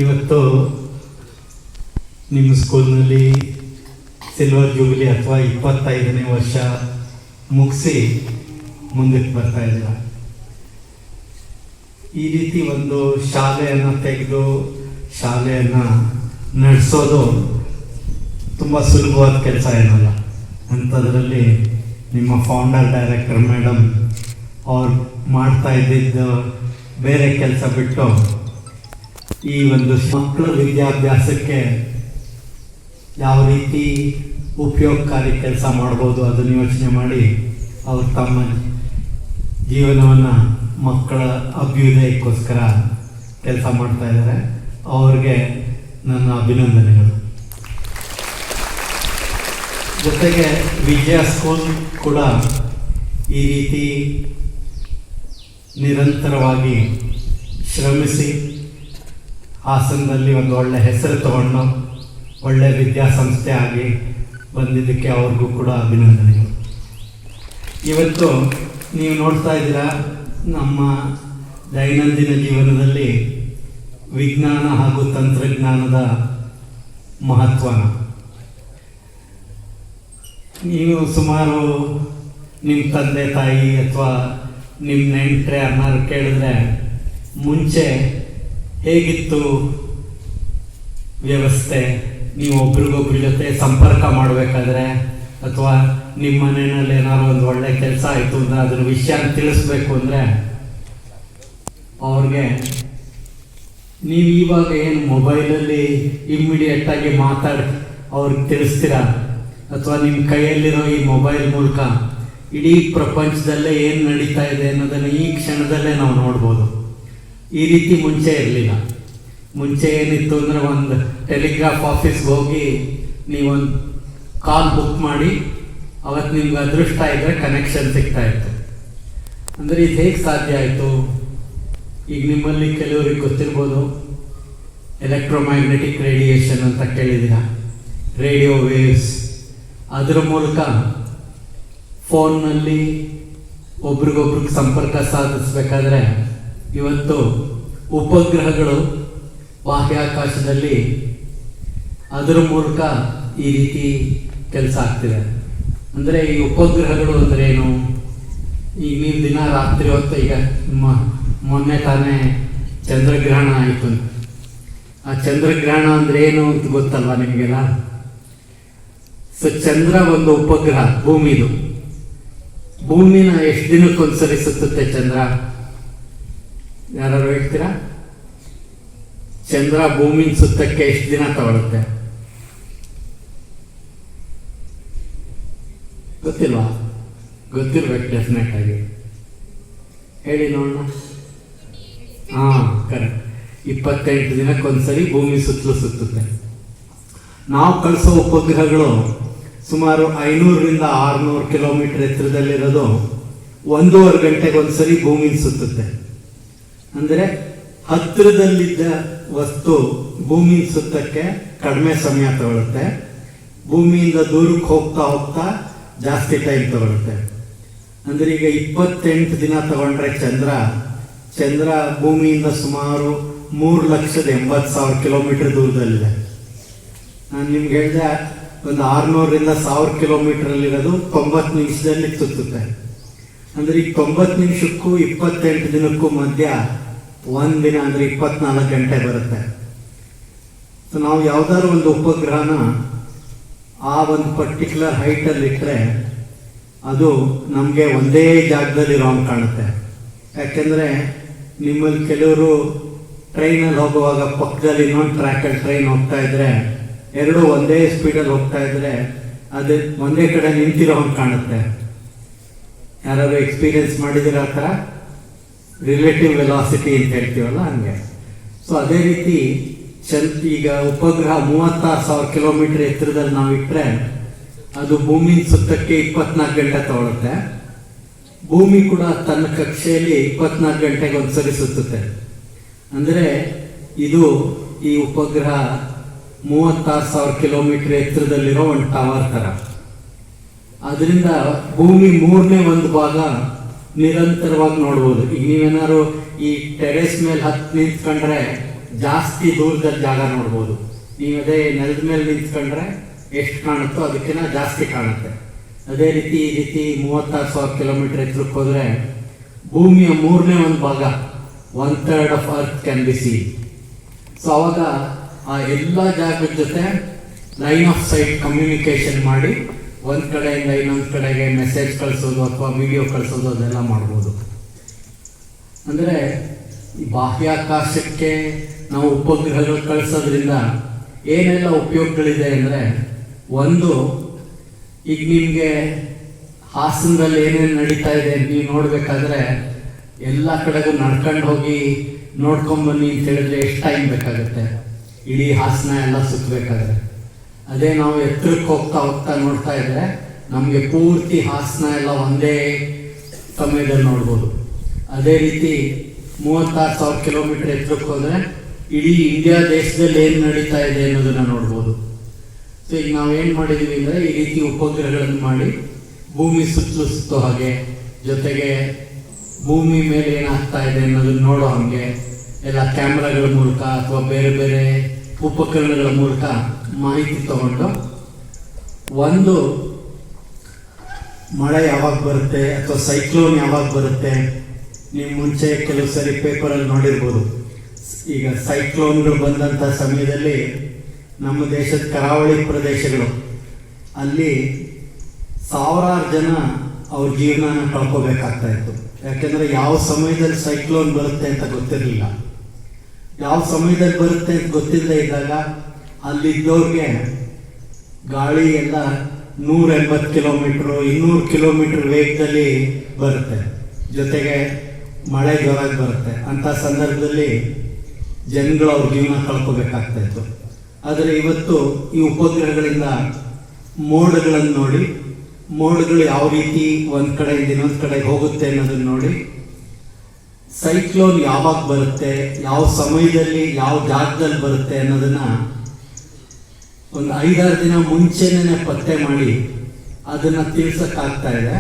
ಇವತ್ತು ನಿಮ್ಮ ಸ್ಕೂಲ್ನಲ್ಲಿ ಸಿಲ್ವರ್ ಜೂಬಿಲಿ ಅಥವಾ 25ನೇ ವರ್ಷ ಮುಗಿಸಿ ಮುಂದಕ್ಕೆ ಬರ್ತಾ ಇದ್ದೀರ. ಈ ರೀತಿ ಒಂದು ಶಾಲೆಯನ್ನು ತೆಗೆದು ಶಾಲೆಯನ್ನು ನಡೆಸೋದು ತುಂಬ ಸುಲಭವಾದ ಕೆಲಸ ಏನಲ್ಲ. ಅಂಥದ್ರಲ್ಲಿ ನಿಮ್ಮ ಫೌಂಡರ್ ಡೈರೆಕ್ಟರ್ ಮೇಡಮ್ ಅವ್ರು ಮಾಡ್ತಾ ಇದ್ದಿದ್ದು ಬೇರೆ ಕೆಲಸ ಬಿಟ್ಟು ಈ ಒಂದು ಮಕ್ಕಳ ವಿದ್ಯಾಭ್ಯಾಸಕ್ಕೆ ಯಾವ ರೀತಿ ಉಪಯೋಗಕಾರಿ ಕೆಲಸ ಮಾಡ್ಬೋದು ಅದನ್ನು ಯೋಚನೆ ಮಾಡಿ ಅವರು ತಮ್ಮ ಜೀವನವನ್ನು ಮಕ್ಕಳ ಅಭ್ಯುದಯಕ್ಕೋಸ್ಕರ ಕೆಲಸ ಮಾಡ್ತಾ ಇದ್ದಾರೆ. ಅವ್ರಿಗೆ ನನ್ನ ಅಭಿನಂದನೆಗಳು. ಜೊತೆಗೆ ವಿಜಯ ಸ್ಕೂಲ್ ಕೂಡ ಈ ರೀತಿ ನಿರಂತರವಾಗಿ ಶ್ರಮಿಸಿ ಹಾಸನದಲ್ಲಿ ಒಂದು ಒಳ್ಳೆ ಹೆಸರು ತಗೊಂಡು ಒಳ್ಳೆ ವಿದ್ಯಾಸಂಸ್ಥೆ ಆಗಿ ಬಂದಿದ್ದಕ್ಕೆ ಅವ್ರಿಗೂ ಕೂಡ ಅಭಿನಂದನೆಗಳು. ಇವತ್ತು ನೀವು ನೋಡ್ತಾ ಇದ್ದೀರಾ ನಮ್ಮ ದೈನಂದಿನ ಜೀವನದಲ್ಲಿ ವಿಜ್ಞಾನ ಹಾಗೂ ತಂತ್ರಜ್ಞಾನದ ಮಹತ್ವನ ನೀವು ಸುಮಾರು ನಿಮ್ಮ ತಂದೆ ತಾಯಿ ಅಥವಾ ನಿಮ್ಮ ನೆಂಟರೆ ಯಾರನ್ನಾರು ಕೇಳಿದ್ರೆ ಮುಂಚೆ ಹೇಗಿತ್ತು ವ್ಯವಸ್ಥೆ, ನೀವು ಒಬ್ರಿಗೊಬ್ರ ಜೊತೆ ಸಂಪರ್ಕ ಮಾಡಬೇಕಾದ್ರೆ ಅಥವಾ ನಿಮ್ಮ ಮನೆಯಲ್ಲಿ ಏನಾದ್ರು ಒಂದು ಒಳ್ಳೆ ಕೆಲಸ ಆಯಿತು ಅಂದರೆ ಅದ್ರ ವಿಷಯ ತಿಳಿಸ್ಬೇಕು ಅಂದರೆ ಅವ್ರಿಗೆ ನೀವು ಇವಾಗ ಏನು ಮೊಬೈಲಲ್ಲಿ ಇಮ್ಮಿಡಿಯೇಟಾಗಿ ಮಾತಾಡಿ ಅವ್ರಿಗೆ ತಿಳಿಸ್ತೀರಾ ಅಥವಾ ನಿಮ್ಮ ಕೈಯಲ್ಲಿರೋ ಈ ಮೊಬೈಲ್ ಮೂಲಕ ಇಡೀ ಪ್ರಪಂಚದಲ್ಲೇ ಏನು ನಡೀತಾ ಇದೆ ಅನ್ನೋದನ್ನು ಈ ಕ್ಷಣದಲ್ಲೇ ನಾವು ನೋಡ್ಬೋದು. ಈ ರೀತಿ ಮುಂಚೆ ಇರಲಿಲ್ಲ. ಮುಂಚೆ ಏನಿತ್ತು ಅಂದರೆ ಒಂದು ಟೆಲಿಗ್ರಾಫ್ ಆಫೀಸ್ಗೆ ಹೋಗಿ ನೀವೊಂದು ಕಾಲ್ ಬುಕ್ ಮಾಡಿ ಅವತ್ತು ನಿಮ್ಗೆ ಅದೃಷ್ಟ ಇದ್ದರೆ ಕನೆಕ್ಷನ್ ಸಿಗ್ತಾ ಇತ್ತು. ಅಂದರೆ ಇದು ಹೇಗೆ ಸಾಧ್ಯ ಆಯಿತು? ಈಗ ನಿಮ್ಮಲ್ಲಿ ಕೆಲವರಿಗೆ ಗೊತ್ತಿರ್ಬೋದು, ಎಲೆಕ್ಟ್ರೋಮ್ಯಾಗ್ನೆಟಿಕ್ ರೇಡಿಯೇಷನ್ ಅಂತ ಕೇಳಿದ್ದೀರ, ರೇಡಿಯೋ ವೇವ್ಸ್. ಅದರ ಮೂಲಕ ಫೋನ್ನಲ್ಲಿ ಒಬ್ರಿಗೊಬ್ರಿಗೆ ಸಂಪರ್ಕ ಸಾಧಿಸಬೇಕಾದ್ರೆ ಇವತ್ತು ಉಪಗ್ರಹಗಳು ಬಾಹ್ಯಾಕಾಶದಲ್ಲಿ ಅದರ ಮೂಲಕ ಈ ರೀತಿ ಕೆಲಸ ಆಗ್ತಿದೆ. ಅಂದರೆ ಈ ಉಪಗ್ರಹಗಳು ಅಂದರೆ ಏನು? ಈಗ ನೀವು ದಿನ ರಾತ್ರಿ ಹೊತ್ತು ಈಗ ಮೊನ್ನೆ ತಾನೇ ಚಂದ್ರಗ್ರಹಣ ಆಯಿತು. ಆ ಚಂದ್ರಗ್ರಹಣ ಅಂದರೆ ಏನು ಅಂತ ಗೊತ್ತಲ್ವಾ ನಿಮಗೆಲ್ಲ? ಸೊ ಚಂದ್ರ ಒಂದು ಉಪಗ್ರಹ ಭೂಮಿದು. ಭೂಮಿನ ಎಷ್ಟು ದಿನಕ್ಕೊಂದ್ಸರಿ ಸುತ್ತುತ್ತೆ ಚಂದ್ರ? ಯಾರು ಹೇಳ್ತೀರಾ? ಚಂದ್ರ ಭೂಮಿನ ಸುತ್ತಕ್ಕೆ ಎಷ್ಟು ದಿನ ತಗೊಳುತ್ತೆ? ಗೊತ್ತಿಲ್ವಾ? ಗೊತ್ತಿರ್ಬೇಕು ಡೆಫಿನೆಟ್ ಆಗಿ. ಹೇಳಿ ನೋಡೋಣ. ಕರೆಕ್ಟ್. 28 ದಿನಕ್ಕೊಂದ್ಸರಿ ಭೂಮಿ ಸುತ್ತಲೂ ಸುತ್ತುತ್ತೆ. ನಾವು ಕಳಿಸೋ ಉಪಗ್ರಹಗಳು ಸುಮಾರು 500ರಿಂದ 600 ಕಿಲೋಮೀಟರ್ ಎತ್ತರದಲ್ಲಿರೋದು 1.5 ಗಂಟೆಗೊಂದ್ಸರಿ ಭೂಮಿನ ಸುತ್ತುತ್ತೆ. ಅಂದರೆ ಹತ್ತಿರದಲ್ಲಿದ್ದ ವಸ್ತು ಭೂಮಿನ ಸುತ್ತಕ್ಕೆ ಕಡಿಮೆ ಸಮಯ ತಗೊಳುತ್ತೆ, ಭೂಮಿಯಿಂದ ದೂರಕ್ಕೆ ಹೋಗ್ತಾ ಹೋಗ್ತಾ ಜಾಸ್ತಿ ಟೈಮ್ ತಗೊಳುತ್ತೆ. ಅಂದರೆ ಈಗ 28 ದಿನ ತಗೊಂಡ್ರೆ ಚಂದ್ರ ಭೂಮಿಯಿಂದ ಸುಮಾರು 3,80,000 ಕಿಲೋಮೀಟರ್ ದೂರದಲ್ಲಿದೆ. ನಾನು ನಿಮ್ಗೆ ಹೇಳಿದೆ ಒಂದು 600ರಿಂದ 1000 ಕಿಲೋಮೀಟರಲ್ಲಿರೋದು 90 ನಿಮಿಷದಲ್ಲಿ ಸುತ್ತುತ್ತೆ. ಅಂದರೆ ಈ 90 ನಿಮಿಷಕ್ಕೂ 28 ದಿನಕ್ಕೂ ಮಧ್ಯ ಒಂದು ದಿನ ಅಂದರೆ 24 ಗಂಟೆ ಬರುತ್ತೆ. ಸೊ ನಾವು ಯಾವುದಾದ್ರು ಒಂದು ಉಪಗ್ರಹನ ಆ ಒಂದು ಪರ್ಟಿಕ್ಯುಲರ್ ಹೈಟಲ್ಲಿ ಇಟ್ಟರೆ ಅದು ನಮಗೆ ಒಂದೇ ಜಾಗದಲ್ಲಿ ರಾಂಗ್ ಕಾಣುತ್ತೆ. ಯಾಕೆಂದರೆ ನಿಮ್ಮಲ್ಲಿ ಕೆಲವರು ಟ್ರೈನಲ್ಲಿ ಹೋಗುವಾಗ ಪಕ್ಕದಲ್ಲಿ ಇನ್ನೊಂದು ಟ್ರ್ಯಾಕಲ್ಲಿ ಟ್ರೈನ್ ಹೋಗ್ತಾ ಇದ್ರೆ ಎರಡೂ ಒಂದೇ ಸ್ಪೀಡಲ್ಲಿ ಹೋಗ್ತಾ ಇದ್ರೆ ಅದು ಒಂದೇ ಕಡೆ ನಿಂತಿರೋ ಹಂಗೆ ಕಾಣುತ್ತೆ. ಯಾರಾದ್ರು ಎಕ್ಸ್ಪೀರಿಯನ್ಸ್ ಮಾಡಿದಿರೋ ಆ ಥರ? ರಿಲೇಟಿವ್ ವೆಲಾಸಿಟಿ ಅಂತ ಹೇಳ್ತೀವಲ್ಲ ಹಂಗೆ. ಸೊ ಅದೇ ರೀತಿ ಈಗ ಉಪಗ್ರಹ 36,000 ಕಿಲೋಮೀಟರ್ ಎತ್ತರದಲ್ಲಿ ನಾವು ಇಟ್ಟರೆ ಅದು ಭೂಮಿನ ಸುತ್ತಕ್ಕೆ 24 ಗಂಟೆ ತಗೊಳುತ್ತೆ. ಭೂಮಿ ಕೂಡ ತನ್ನ ಕಕ್ಷೆಯಲ್ಲಿ 24 ಗಂಟೆಗೆ ಒಂದ್ಸರಿ ಸುತ್ತುತ್ತೆ. ಅಂದರೆ ಇದು ಈ ಉಪಗ್ರಹ 36,000 ಕಿಲೋಮೀಟರ್ ಎತ್ತರದಲ್ಲಿರೋ ಒಂದು ಟವರ್ ಥರ. ಅದರಿಂದ ಭೂಮಿ 1/3 ಭಾಗ ನಿರಂತರವಾಗಿ ನೋಡ್ಬೋದು. ಈಗ ನೀವೇನಾದ್ರು ಈ ಟೆರೆಸ್ ಮೇಲೆ ಹತ್ತು ನಿಂತ್ಕೊಂಡ್ರೆ ಜಾಸ್ತಿ ದೂರದಲ್ಲಿ ಜಾಗ ನೋಡ್ಬೋದು. ನೀವು ಅದೇ ನೆಲದ ಮೇಲೆ ನಿಂತ್ಕೊಂಡ್ರೆ ಎಷ್ಟು ಕಾಣುತ್ತೋ ಅದಕ್ಕಿಂತ ಜಾಸ್ತಿ ಕಾಣುತ್ತೆ. ಅದೇ ರೀತಿ ಈ ರೀತಿ 36,000 ಕಿಲೋಮೀಟರ್ ಎತ್ತರಕ್ಕೆ ಹೋದರೆ ಭೂಮಿಯ 1/3 ಭಾಗ 1/3 of earth can be C. So ಅವಾಗ ಆ ಎಲ್ಲ ಜಾಗದ ಜೊತೆ ಲೈನ್ ಆಫ್ ಸೈಟ್ ಕಮ್ಯುನಿಕೇಶನ್ ಮಾಡಿ ಒಂದು ಕಡೆಯಿಂದ ಇನ್ನೊಂದು ಕಡೆಗೆ ಮೆಸೇಜ್ ಕಳಿಸೋದು ಅಥವಾ ವಿಡಿಯೋ ಕಳಿಸೋದು ಅದೆಲ್ಲ ಮಾಡ್ಬೋದು. ಅಂದರೆ ಬಾಹ್ಯಾಕಾಶಕ್ಕೆ ನಾವು ಉಪಗ್ರಹಗಳು ಕಳಿಸೋದ್ರಿಂದ ಏನೆಲ್ಲ ಉಪಯೋಗಗಳಿದೆ ಅಂದರೆ, ಒಂದು, ಈಗ ನಿಮಗೆ ಹಾಸನದಲ್ಲಿ ಏನೇನು ನಡೀತಾ ಇದೆ ನೀವು ನೋಡಬೇಕಾದ್ರೆ ಎಲ್ಲ ಕಡೆಗೂ ನಡ್ಕೊಂಡು ಹೋಗಿ ನೋಡ್ಕೊಂಬನ್ನಿ ಅಂತ ಹೇಳಿದ್ರೆ ಎಷ್ಟು ಟೈಮ್ ಬೇಕಾಗುತ್ತೆ ಇಡೀ ಹಾಸನ ಎಲ್ಲ ಸುತ್ತಬೇಕಾದ್ರೆ. ಅದೇ ನಾವು ಎತ್ತರಕ್ಕೆ ಹೋಗ್ತಾ ಹೋಗ್ತಾ ನೋಡ್ತಾ ಇದ್ರೆ ನಮಗೆ ಪೂರ್ತಿ ಹಾಸನ ಎಲ್ಲ ಒಂದೇ ಸಮಯದಲ್ಲಿ ನೋಡ್ಬೋದು. ಅದೇ ರೀತಿ 36,000 ಕಿಲೋಮೀಟರ್ ಎತ್ತರಕ್ಕೆ ಹೋದರೆ ಇಡೀ ಇಂಡಿಯಾ ದೇಶದಲ್ಲಿ ಏನು ನಡೀತಾ ಇದೆ ಅನ್ನೋದನ್ನ ನೋಡ್ಬೋದು. ಸೊ ಈಗ ನಾವೇನು ಮಾಡಿದ್ದೀವಿ ಅಂದರೆ ಈ ರೀತಿ ಉಪಗ್ರಹಗಳನ್ನು ಮಾಡಿ ಭೂಮಿ ಸುತ್ತೋ ಹಾಗೆ, ಜೊತೆಗೆ ಭೂಮಿ ಮೇಲೆ ಏನಾಗ್ತಾ ಇದೆ ಅನ್ನೋದನ್ನ ನೋಡೋ ಹಾಗೆ ಎಲ್ಲ ಕ್ಯಾಮ್ರಾಗಳ ಮೂಲಕ ಅಥವಾ ಬೇರೆ ಬೇರೆ ಉಪಕರಣಗಳ ಮೂಲಕ ಮಾಹಿತಿ ತಗೊಂಡು, ಒಂದು, ಮಳೆ ಯಾವಾಗ ಬರುತ್ತೆ ಅಥವಾ ಸೈಕ್ಲೋನ್ ಯಾವಾಗ ಬರುತ್ತೆ. ನೀವು ಮುಂಚೆ ಕೆಲವು ಸರಿ ಪೇಪರಲ್ಲಿ ನೋಡಿರ್ಬೋದು. ಈಗ ಸೈಕ್ಲೋನ್ಗಳು ಬಂದಂಥ ಸಮಯದಲ್ಲಿ ನಮ್ಮ ದೇಶದ ಕರಾವಳಿ ಪ್ರದೇಶಗಳು ಅಲ್ಲಿ ಸಾವಿರಾರು ಜನ ಅವ್ರ ಜೀವನ ಕಳ್ಕೋಬೇಕಾಗ್ತಾ ಇತ್ತು. ಯಾಕೆಂದರೆ ಯಾವ ಸಮಯದಲ್ಲಿ ಸೈಕ್ಲೋನ್ ಬರುತ್ತೆ ಅಂತ ಗೊತ್ತಿರಲಿಲ್ಲ. ಯಾವ ಸಮಯದಲ್ಲಿ ಬರುತ್ತೆ ಅಂತ ಗೊತ್ತಿಲ್ಲದೆ ಇದ್ದಾಗ ಅಲ್ಲಿದ್ದವ್ರಿಗೆ ಗಾಳಿ ಎಲ್ಲ 180 ಕಿಲೋಮೀಟ್ರು 200 ಕಿಲೋಮೀಟರ್ ವೇಗದಲ್ಲಿ ಬರುತ್ತೆ, ಜೊತೆಗೆ ಮಳೆ ಜೋರಾಗಿ ಬರುತ್ತೆ. ಅಂಥ ಸಂದರ್ಭದಲ್ಲಿ ಜನಗಳು ಅವ್ರ ಜೀವನ ಕಳ್ಕೋಬೇಕಾಗ್ತಾ ಇತ್ತು. ಆದರೆ ಇವತ್ತು ಈ ಉಪಗ್ರಹಗಳಿಂದ ಮೋಡಗಳನ್ನು ನೋಡಿ, ಮೋಡಗಳು ಯಾವ ರೀತಿ ಒಂದು ಕಡೆಯಿಂದ ಇನ್ನೊಂದು ಕಡೆಗೆ ಹೋಗುತ್ತೆ ಅನ್ನೋದನ್ನ ನೋಡಿ, ಸೈಕ್ಲೋನ್ ಯಾವಾಗ ಬರುತ್ತೆ, ಯಾವ ಸಮಯದಲ್ಲಿ ಯಾವ ಜಾಗದಲ್ಲಿ ಬರುತ್ತೆ ಅನ್ನೋದನ್ನ ಒಂದು 5-6 ದಿನ ಮುಂಚೆನೇ ಪತ್ತೆ ಮಾಡಿ ಅದನ್ನು ತಿಳಿಸೋಕ್ಕಾಗ್ತಾ ಇದೆ.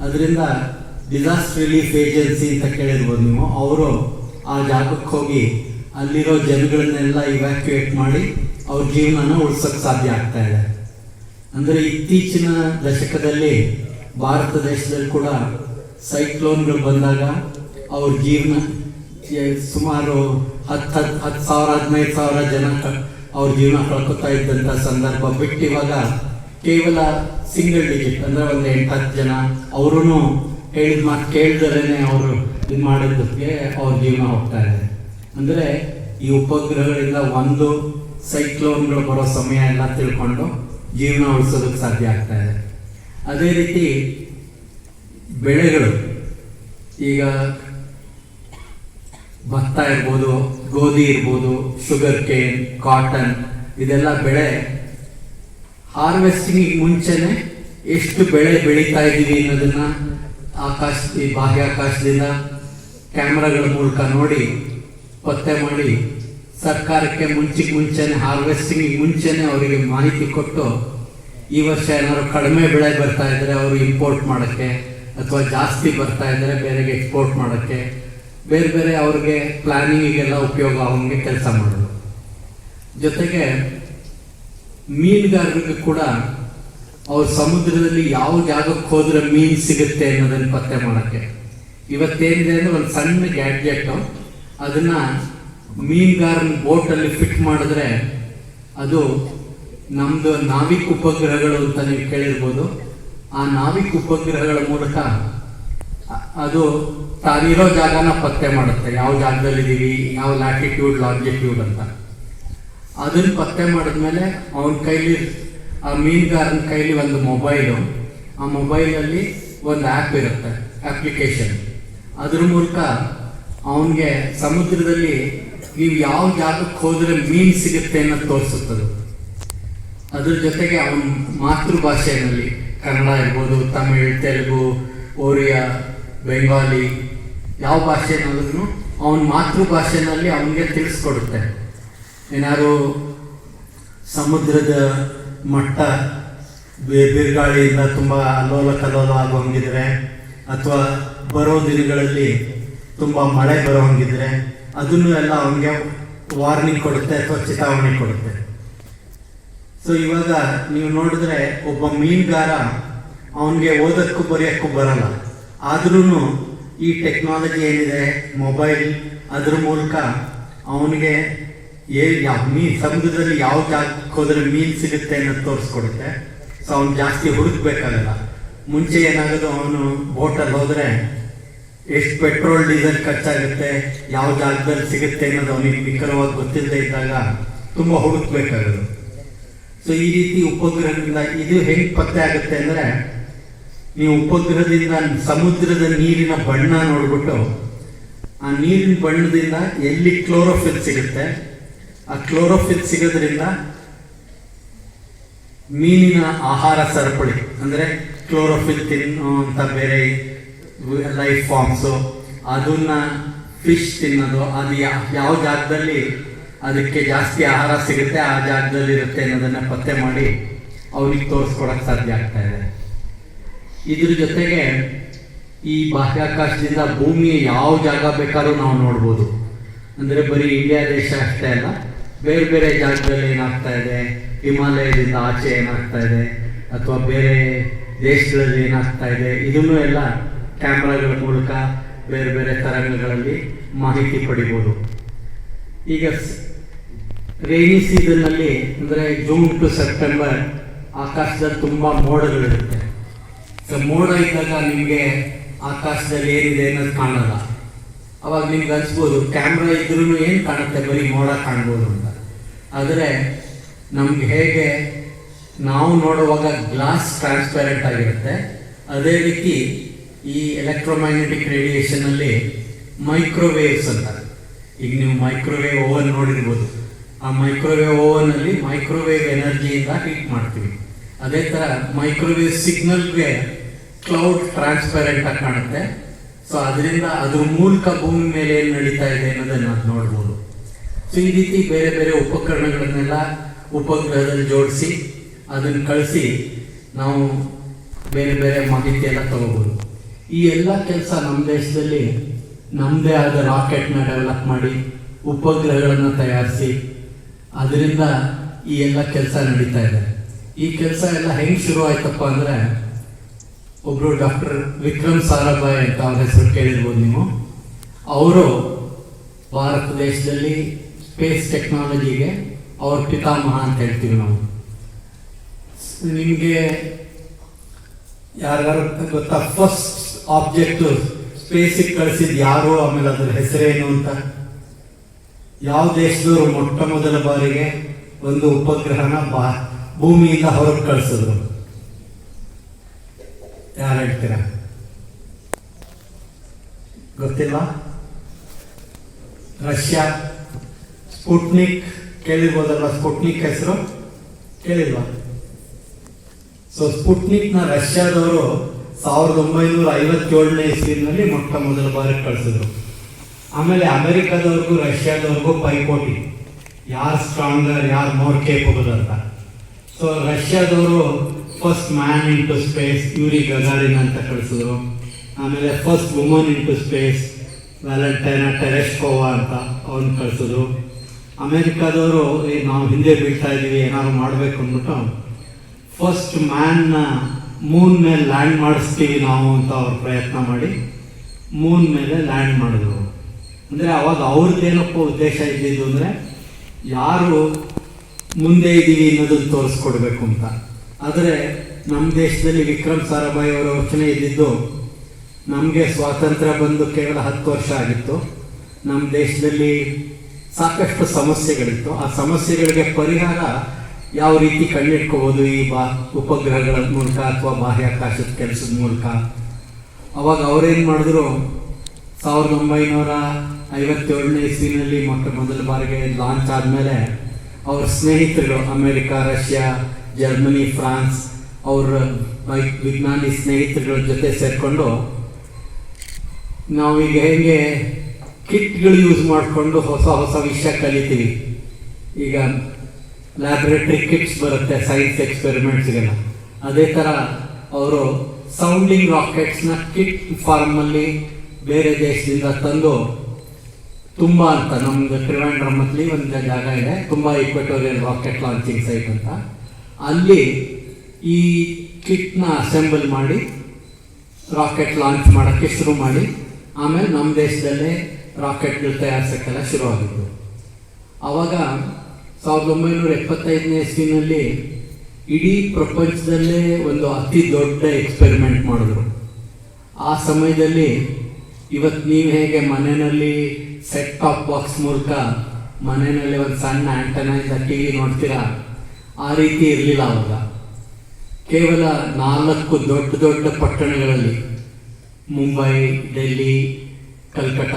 ಅದರಿಂದ ಡಿಸಾಸ್ಟರ್ ರಿಲೀಫ್ ಏಜೆನ್ಸಿ ಅಂತ ಕೇಳಿರ್ಬೋದು ನೀವು, ಅವರು ಆ ಜಾಗಕ್ಕೆ ಹೋಗಿ ಅಲ್ಲಿರೋ ಜನಗಳನ್ನೆಲ್ಲ ಇವ್ಯಾಕ್ಯುಯೇಟ್ ಮಾಡಿ ಅವ್ರ ಜೀವನನ ಉಳಿಸೋಕ್ಕೆ ಸಾಧ್ಯ ಆಗ್ತಾ ಇದೆ. ಅಂದರೆ ಇತ್ತೀಚಿನ ದಶಕದಲ್ಲಿ ಭಾರತ ದೇಶದಲ್ಲಿ ಕೂಡ ಸೈಕ್ಲೋನ್ಗಳು ಬಂದಾಗ ಅವ್ರ ಜೀವನ ಸುಮಾರು 10,000-15,000 ಜನ ಅವ್ರ ಜೀವನ ಕಳ್ಕೊತಾ ಇದ್ದಂಥ ಸಂದರ್ಭ ಬಿಟ್ಟು ಇವಾಗ ಕೇವಲ ಸಿಂಗಲ್ ಡಿಜಿಟ್, ಅಂದರೆ ಒಂದು 8-10 ಜನ ಅವರು ಹೇಳಿದ ಮಾತು ಕೇಳ್ದರೇನೆ ಅವರು ಇದು ಮಾಡಿದ್ದಕ್ಕೆ ಅವ್ರ ಜೀವನ ಹೋಗ್ತಾ ಇದೆ. ಅಂದರೆ ಈ ಉಪಗ್ರಹಗಳಿಂದ ಒಂದು ಸೈಕ್ಲೋನ್ಗಳು ಬರೋ ಸಮಯ ಎಲ್ಲ ತಿಳ್ಕೊಂಡು ಜೀವನ ಉಳಿಸೋದಕ್ಕೆ ಸಾಧ್ಯ ಆಗ್ತಾ ಇದೆ. ಅದೇ ರೀತಿ ಬೆಳೆಗಳು, ಈಗ ಭತ್ತ ಇರ್ಬೋದು, ಗೋಧಿ ಇರ್ಬೋದು, ಶುಗರ್ ಕೇನ್, ಕಾಟನ್, ಇದೆಲ್ಲ ಬೆಳೆ ಹಾರ್ವೆಸ್ಟಿಂಗ್ ಮುಂಚೆನೆ ಎಷ್ಟು ಬೆಳೆ ಬೆಳೀತಾ ಇದ್ದೀವಿ ಅನ್ನೋದನ್ನ ಈ ಬಾಹ್ಯಾಕಾಶದಿಂದ ಕ್ಯಾಮ್ರಾಗಳ ಮೂಲಕ ನೋಡಿ ಪತ್ತೆ ಮಾಡಿ ಸರ್ಕಾರಕ್ಕೆ ಮುಂಚೆನೆ ಹಾರ್ವೆಸ್ಟಿಂಗ್ ಮುಂಚೆನೆ ಅವರಿಗೆ ಮಾಹಿತಿ ಕೊಟ್ಟು, ಈ ವರ್ಷ ಏನಾದ್ರು ಕಡಿಮೆ ಬೆಳೆ ಬರ್ತಾ ಇದ್ರೆ ಅವರು ಇಂಪೋರ್ಟ್ ಮಾಡೋಕ್ಕೆ ಅಥವಾ ಜಾಸ್ತಿ ಬರ್ತಾ ಇದ್ರೆ ಬೇರೆಗೆ ಎಕ್ಸ್ಪೋರ್ಟ್ ಮಾಡೋಕ್ಕೆ, ಬೇರೆ ಬೇರೆ ಅವ್ರಿಗೆ ಪ್ಲಾನಿಂಗಿಗೆಲ್ಲ ಉಪಯೋಗ ಆಗೋಂಗೆ ಕೆಲಸ ಮಾಡೋದು. ಜೊತೆಗೆ ಮೀನುಗಾರರಿಗೆ ಕೂಡ ಅವ್ರ ಸಮುದ್ರದಲ್ಲಿ ಯಾವ ಜಾಗಕ್ಕೆ ಹೋದ್ರೆ ಮೀನು ಸಿಗುತ್ತೆ ಅನ್ನೋದನ್ನು ಪತ್ತೆ ಮಾಡೋಕ್ಕೆ ಇವತ್ತೇನಿದೆ ಅಂದರೆ ಒಂದು ಸಣ್ಣ ಗ್ಯಾಡ್ಜೆಟ್ಟು, ಅದನ್ನ ಮೀನುಗಾರನ ಬೋಟಲ್ಲಿ ಫಿಟ್ ಮಾಡಿದ್ರೆ ಅದು ನಮ್ದು ನಾವಿಕ್ ಉಪಗ್ರಹಗಳು ಅಂತ ನೀವು ಕೇಳಿರ್ಬೋದು. ಆ ನಾವಿಕ್ ಉಪಗ್ರಹಗಳ ಮೂಲಕ ಅದು ತಾನಿರೋ ಜಾಗನ ಪತ್ತೆ ಮಾಡುತ್ತೆ, ಯಾವ ಜಾಗದಲ್ಲಿದ್ದೀವಿ, ಯಾವ ಲ್ಯಾಟಿಟ್ಯೂಡ್ ಲಾಂಜಿಟ್ಯೂಡ್ ಅಂತ. ಅದನ್ನು ಪತ್ತೆ ಮಾಡಿದ್ಮೇಲೆ ಅವನ ಕೈಲಿ, ಆ ಮೀನುಗಾರನ ಕೈಲಿ ಒಂದು ಮೊಬೈಲು, ಆ ಮೊಬೈಲಲ್ಲಿ ಒಂದು ಆ್ಯಪ್ ಇರುತ್ತೆ, ಅಪ್ಲಿಕೇಶನ್. ಅದ್ರ ಮೂಲಕ ಅವನಿಗೆ ಸಮುದ್ರದಲ್ಲಿ ನೀವು ಯಾವ ಜಾಗಕ್ಕೆ ಹೋದರೆ ಮೀನು ಸಿಗುತ್ತೆ ಅನ್ನೋದು ತೋರಿಸುತ್ತದೆ. ಅದ್ರ ಜೊತೆಗೆ ಅವನ ಮಾತೃಭಾಷೆಯಲ್ಲಿ ಕನ್ನಡ ಇರ್ಬೋದು, ತಮಿಳ್, ತೆಲುಗು, ಒರಿಯಾ, ಬೆಂಗಾಲಿ, ಯಾವ ಭಾಷೆ ಅನ್ನೋದನ್ನು ಅವನ ಮಾತೃಭಾಷೆನಲ್ಲಿ ಅವನಿಗೆ ತಿಳಿಸ್ಕೊಡುತ್ತೆ. ಏನಾದ್ರು ಸಮುದ್ರದ ಮಟ್ಟ ಬಿರುಗಾಳಿಯಿಂದ ತುಂಬ ಅಲ್ಲೋಲ ಕಲ್ಲೋಲ ಆಗೋಂಗಿದ್ರೆ ಅಥವಾ ಬರೋ ದಿನಗಳಲ್ಲಿ ತುಂಬ ಮಳೆ ಬರೋ ಹಂಗಿದ್ರೆ ಅದನ್ನು ಎಲ್ಲ ಅವನಿಗೆ ವಾರ್ನಿಂಗ್ ಕೊಡುತ್ತೆ ಅಥವಾ ಚೇತಾವಣೆ ಕೊಡುತ್ತೆ. ಸೊ ಇವಾಗ ನೀವು ನೋಡಿದ್ರೆ ಒಬ್ಬ ಮೀನುಗಾರ ಅವನಿಗೆ ಓದಕ್ಕೂ ಬರೆಯೋಕ್ಕೂ ಬರಲ್ಲ, ಆದ್ರೂ ಈ ಟೆಕ್ನಾಲಜಿ ಏನಿದೆ ಮೊಬೈಲ್, ಅದ್ರ ಮೂಲಕ ಅವನಿಗೆ ಸಮುದ್ರದಲ್ಲಿ ಯಾವ ಜಾಗಕ್ಕೆ ಹೋದ್ರೆ ಮೀನು ಸಿಗುತ್ತೆ ಅನ್ನೋದು ತೋರಿಸ್ಕೊಡುತ್ತೆ. ಸೊ ಅವ್ನು ಜಾಸ್ತಿ ಹುಡುಕ್ಬೇಕಾಗಲ್ಲ. ಮುಂಚೆ ಏನಾಗೋದು, ಅವನು ಬೋಟಲ್ಲಿ ಹೋದ್ರೆ ಎಷ್ಟು ಪೆಟ್ರೋಲ್ ಡೀಸೆಲ್ ಖರ್ಚಾಗುತ್ತೆ, ಯಾವ ಜಾಗದಲ್ಲಿ ಸಿಗುತ್ತೆ ಅನ್ನೋದು ಅವನಿಗೆ ನಿಖರವಾಗಿ ಗೊತ್ತಿಲ್ಲದೆ ಇದ್ದಾಗ ತುಂಬ ಹುಡುಕ್ಬೇಕಾಗೋದು. ಸೊ ಈ ರೀತಿ ಉಪಗ್ರಹದಿಂದ ಇದು ಹೆಂಗೆ ಪತ್ತೆ ಆಗುತ್ತೆ ಅಂದರೆ, ನೀವು ಉಪಗ್ರಹದಿಂದ ಸಮುದ್ರದ ನೀರಿನ ಬಣ್ಣ ನೋಡ್ಬಿಟ್ಟು ಆ ನೀರಿನ ಬಣ್ಣದಿಂದ ಎಲ್ಲಿ ಕ್ಲೋರೋಫಿಲ್ ಸಿಗುತ್ತೆ, ಆ ಕ್ಲೋರೋಫಿಲ್ ಸಿಗೋದ್ರಿಂದ ಮೀನಿನ ಆಹಾರ ಸರಪಳಿ ಅಂದರೆ ಕ್ಲೋರೋಫಿಲ್ ತಿನ್ನುವಂಥ ಬೇರೆ ಲೈಫ್ ಫಾರ್ಮ್ಸು, ಅದನ್ನ ಫಿಶ್ ತಿನ್ನೋದು, ಅದು ಯಾವ ಜಾಗದಲ್ಲಿ ಅದಕ್ಕೆ ಜಾಸ್ತಿ ಆಹಾರ ಸಿಗುತ್ತೆ ಆ ಜಾಗದಲ್ಲಿ ಇರುತ್ತೆ ಅನ್ನೋದನ್ನ ಪತ್ತೆ ಮಾಡಿ ಅವ್ರಿಗೆ ತೋರಿಸ್ಕೊಡಕ್ಕೆ ಸಾಧ್ಯ ಆಗ್ತಾ ಇದೆ. ಇದ್ರ ಜೊತೆಗೆ ಈ ಬಾಹ್ಯಾಕಾಶದಿಂದ ಭೂಮಿಯ ಯಾವ ಜಾಗ ಬೇಕಾದ್ರೂ ನಾವು ನೋಡ್ಬೋದು. ಅಂದರೆ ಬರೀ ಇಂಡಿಯಾ ದೇಶ ಅಷ್ಟೇ ಅಲ್ಲ, ಬೇರೆ ಬೇರೆ ಜಾಗದಲ್ಲಿ ಏನಾಗ್ತಾ ಇದೆ, ಹಿಮಾಲಯದಿಂದ ಆಚೆ ಏನಾಗ್ತಾ ಇದೆ ಅಥವಾ ಬೇರೆ ದೇಶಗಳಲ್ಲಿ ಏನಾಗ್ತಾ ಇದೆ, ಇದನ್ನು ಎಲ್ಲ ಕ್ಯಾಮ್ರಾಗಳ ಮೂಲಕ ಬೇರೆ ಬೇರೆ ತರಂಗಗಳಲ್ಲಿ ಮಾಹಿತಿ ಪಡಿಬೋದು. ಈಗ ರೈನಿ ಸೀಸನ್ನಲ್ಲಿ ಅಂದರೆ ಜೂನ್ ಟು ಸೆಪ್ಟೆಂಬರ್ ಆಕಾಶದಲ್ಲಿ ತುಂಬ ಮೋಡಗಳಿರುತ್ತೆ. ಸೊ ಮೋಡ ಇದ್ದಾಗ ನಿಮಗೆ ಆಕಾಶದಲ್ಲಿ ಏನಿದೆ ಅನ್ನೋದು ಕಾಣಲ್ಲ. ಅವಾಗ ನಿಮ್ಗೆ ಅನ್ಸ್ಬೋದು ಕ್ಯಾಮ್ರಾ ಇದ್ರೂ ಏನು ಕಾಣುತ್ತೆ, ಬರೀ ಮೋಡ ಕಾಣ್ಬೋದು ಅಂತ. ಆದರೆ ನಮ್ಗೆ ಹೇಗೆ ನಾವು ನೋಡುವಾಗ ಗ್ಲಾಸ್ ಟ್ರಾನ್ಸ್ಪರೆಂಟ್ ಆಗಿರುತ್ತೆ, ಅದೇ ರೀತಿ ಈ ಎಲೆಕ್ಟ್ರೋಮ್ಯಾಗ್ನೆಟಿಕ್ ರೇಡಿಯೇಷನಲ್ಲಿ ಮೈಕ್ರೋವೇವ್ಸ್ ಅಂತ, ಈಗ ನೀವು ಮೈಕ್ರೋವೇವ್ ಓವನ್ ನೋಡಿರ್ಬೋದು, ಆ ಮೈಕ್ರೋವೇವ್ ಓವನಲ್ಲಿ ಮೈಕ್ರೋವೇವ್ ಎನರ್ಜಿಯಿಂದ ಹೀಟ್ ಮಾಡ್ತೀವಿ. ಅದೇ ಥರ ಮೈಕ್ರೋವೇವ್ ಸಿಗ್ನಲ್ಗೆ ಕ್ಲೌಡ್ ಟ್ರಾನ್ಸ್ಪರೆಂಟ್ ಆಗಿ ಕಾಣುತ್ತೆ. ಸೊ ಅದರಿಂದ ಅದ್ರ ಮೂಲಕ ಭೂಮಿ ಮೇಲೆ ಏನು ನಡೀತಾ ಇದೆ ಅನ್ನೋದನ್ನು ನೋಡ್ಬೋದು. ಸೊ ಈ ರೀತಿ ಬೇರೆ ಬೇರೆ ಉಪಕರಣಗಳನ್ನೆಲ್ಲ ಉಪಗ್ರಹದಲ್ಲಿ ಜೋಡಿಸಿ ಅದನ್ನು ಕಳಿಸಿ ನಾವು ಬೇರೆ ಬೇರೆ ಮಾಹಿತಿ ಎಲ್ಲ ತಗೋಬೋದು. ಈ ಎಲ್ಲ ಕೆಲಸ ನಮ್ಮ ದೇಶದಲ್ಲಿ ನಮ್ಮದೇ ಆದ ರಾಕೆಟ್ನ ಡೆವಲಪ್ ಮಾಡಿ ಉಪಗ್ರಹಗಳನ್ನು ತಯಾರಿಸಿ ಅದರಿಂದ ಈ ಎಲ್ಲ ಕೆಲಸ ನಡೀತಾ ಇದೆ. ಈ ಕೆಲಸ ಎಲ್ಲ ಹೆಂಗೆ ಶುರು ಆಯ್ತಪ್ಪ ಅಂದರೆ, ಒಬ್ಬರು ಡಾಕ್ಟರ್ ವಿಕ್ರಮ್ ಸಾರಾಭಾಯ್ ಅಂತ ಅವ್ರ ಹೆಸರು ಕೇಳಿರ್ಬೋದು ನೀವು. ಅವರು ಭಾರತ ದೇಶದಲ್ಲಿ ಸ್ಪೇಸ್ ಟೆಕ್ನಾಲಜಿಗೆ ಅವ್ರ ಪಿತಾಮಹ ಅಂತ ಹೇಳ್ತೀವಿ ನಾವು. ನಿಮಗೆ ಯಾರು ಗೊತ್ತಾ ಫಸ್ಟ್ ಆಬ್ಜೆಕ್ಟ್ ಸ್ಪೇಸಿಗೆ ಕಳಿಸಿದ್ ಯಾರು, ಆಮೇಲೆ ಅದ್ರ ಹೆಸರೇನು ಅಂತ? ಯಾವ ದೇಶದವರು ಮೊಟ್ಟ ಮೊದಲ ಬಾರಿಗೆ ಒಂದು ಉಪಗ್ರಹನ ಭೂಮಿಯಿಂದ ಹೊರಗೆ ಕಳಿಸಿದ್ರು? ಯಾರು ಹೇಳ್ತೀರಾ? ಗೊತ್ತಿಲ್ಲ? ರಷ್ಯಾ. ಸ್ಪುಟ್ನಿಕ್ ಕೇಳಿರ್ಬೋದಲ್ಲ, ಸ್ಪುಟ್ನಿಕ್ ಹೆಸರು ಕೇಳಿಲ್ವಾ? ಸೊ ಸ್ಪುಟ್ನಿಕ್ನ ರಷ್ಯಾದವರು 1957ನೇ ಇಸ್ವಿನಲ್ಲಿ ಮೊಟ್ಟ ಮೊದಲ ಬಾರಿಗೆ ಕಳಿಸಿದ್ರು. ಆಮೇಲೆ ಅಮೆರಿಕಾದವ್ರಿಗೂ ರಷ್ಯಾದವ್ರಿಗೂ ಪೈಪೋಟಿ, ಯಾರು ಸ್ಟ್ರಾಂಗರ್, ಯಾರು ಮೋರ್ ಕೇಪಬಲ್ ಅಂತ. ಸೊ ರಷ್ಯಾದವರು first man into space Yuri Gagarin ಅಂತ ಕಳಿಸಿದ್ರು. ಆಮೇಲೆ first woman into space Valentina Tereshkova ಅಂತ ಅವ್ರನ್ನ ಕಳಿಸಿದ್ರು. ಅಮೆರಿಕಾದವರು ನಾವು ಹಿಂದೆ ಬೀಳ್ತಾ ಇದ್ದೀವಿ, ಏನಾದ್ರು ಮಾಡಬೇಕು ಅಂದ್ಬಿಟ್ಟು ಫಸ್ಟ್ ಮ್ಯಾನ್ನ ಮೂನ್ ಮೇಲೆ ಲ್ಯಾಂಡ್ ಮಾಡಿಸ್ತೀವಿ ನಾವು ಅಂತ ಅವ್ರು ಪ್ರಯತ್ನ ಮಾಡಿ ಮೂನ್ ಮೇಲೆ ಲ್ಯಾಂಡ್ ಮಾಡಿದ್ರು. ಅಂದರೆ ಅವಾಗ ಅವ್ರದ್ದೇನಪ್ಪ ಉದ್ದೇಶ ಇದ್ದಿದ್ದು ಅಂದರೆ ಯಾರು ಮುಂದೆ ಇದ್ದೀವಿ ಅನ್ನೋದನ್ನು ತೋರಿಸ್ಕೊಡ್ಬೇಕು ಅಂತ. ಆದರೆ ನಮ್ಮ ದೇಶದಲ್ಲಿ ವಿಕ್ರಮ್ ಸಾರಾಭಾಯ್ ಅವರ ಯೋಚನೆ ಇದ್ದಿದ್ದು, ನಮಗೆ ಸ್ವಾತಂತ್ರ್ಯ ಬಂದು ಕೇವಲ 10 ವರ್ಷ ಆಗಿತ್ತು, ನಮ್ಮ ದೇಶದಲ್ಲಿ ಸಾಕಷ್ಟು ಸಮಸ್ಯೆಗಳಿತ್ತು. ಆ ಸಮಸ್ಯೆಗಳಿಗೆ ಪರಿಹಾರ ಯಾವ ರೀತಿ ಕಂಡಿಡ್ಕೋಬೋದು ಈ ಉಪಗ್ರಹಗಳ ಮೂಲಕ ಅಥವಾ ಬಾಹ್ಯಾಕಾಶದ ಕೆಲಸದ ಮೂಲಕ. ಅವಾಗ ಅವರೇನು ಮಾಡಿದ್ರು, 1957ನೇ ಇಸ್ವಿನಲ್ಲಿ ಮೊಟ್ಟ ಮೊದಲ ಬಾರಿಗೆ ಲಾಂಚ್ ಆದಮೇಲೆ ಅವ್ರ ಸ್ನೇಹಿತರುಗಳು ಅಮೆರಿಕ, ರಷ್ಯಾ, ಜರ್ಮನಿ, ಫ್ರಾನ್ಸ್ ಅವ್ರ ವಿಜ್ಞಾನಿ ಸ್ನೇಹಿತರುಗಳ ಜೊತೆ ಸೇರಿಕೊಂಡು ನಾವೀಗ ಹೇಗೆ ಕಿಟ್ಗಳು ಯೂಸ್ ಮಾಡಿಕೊಂಡು ಹೊಸ ಹೊಸ ವಿಷಯ ಕಲಿತೀವಿ. ಈಗ ಲ್ಯಾಬ್ರೇಟರಿ ಕಿಟ್ಸ್ ಬರುತ್ತೆ ಸೈನ್ಸ್ ಎಕ್ಸ್ಪೆರಿಮೆಂಟ್ಸ್ಗೆಲ್ಲ, ಅದೇ ಥರ ಅವರು ಸೌಂಡಿಂಗ್ ರಾಕೆಟ್ಸ್ನ ಕಿಟ್ ಫಾರ್ಮಲ್ಲಿ ಬೇರೆ ದೇಶದಿಂದ ತಂದು ತುಂಬ ಅಂತ ನಮ್ದು ತ್ರಿವೇಂದ್ರಮಲ್ಲಿ ಒಂದು ಜಾಗ ಇದೆ, ತುಂಬ ಈಕ್ವೆಟೋರಿಯಲ್ ರಾಕೆಟ್ ಲಾಂಚಿಂಗ್ ಸೈಟ್ ಅಂತ. ಅಲ್ಲಿ ಈ ಕಿಟ್ನ ಅಸೆಂಬಲ್ ಮಾಡಿ ರಾಕೆಟ್ ಲಾಂಚ್ ಮಾಡೋಕ್ಕೆ ಶುರು ಮಾಡಿ ಆಮೇಲೆ ನಮ್ಮ ದೇಶದಲ್ಲೇ ರಾಕೆಟ್ಗಳು ತಯಾರಿಸೋಕ್ಕೆಲ್ಲ ಶುರುವಾಗಿದ್ದು. ಆವಾಗ 1975ನೇ ಇಸ್ವಿನಲ್ಲಿ ಇಡೀ ಪ್ರಪಂಚದಲ್ಲೇ ಒಂದು ಅತಿ ದೊಡ್ಡ ಎಕ್ಸ್ಪೆರಿಮೆಂಟ್ ಮಾಡಿದ್ರು. ಆ ಸಮಯದಲ್ಲಿ ಇವತ್ತು ನೀವು ಹೇಗೆ ಮನೆಯಲ್ಲಿ ಸೆಟ್ ಟಾಪ್ ಬಾಕ್ಸ್ ಮೂಲಕ ಮನೆಯಲ್ಲಿ ಒಂದು ಸಣ್ಣ ಆಂಟನೈಸ್ ಟಿ ವಿ ನೋಡ್ತೀರಾ, ಆ ರೀತಿ ಇರಲಿಲ್ಲ ಅವಾಗ. ಕೇವಲ 4 ದೊಡ್ಡ ದೊಡ್ಡ ಪಟ್ಟಣಗಳಲ್ಲಿ, ಮುಂಬೈ, ಡೆಲ್ಲಿ, ಕಲ್ಕಟ್ಟ,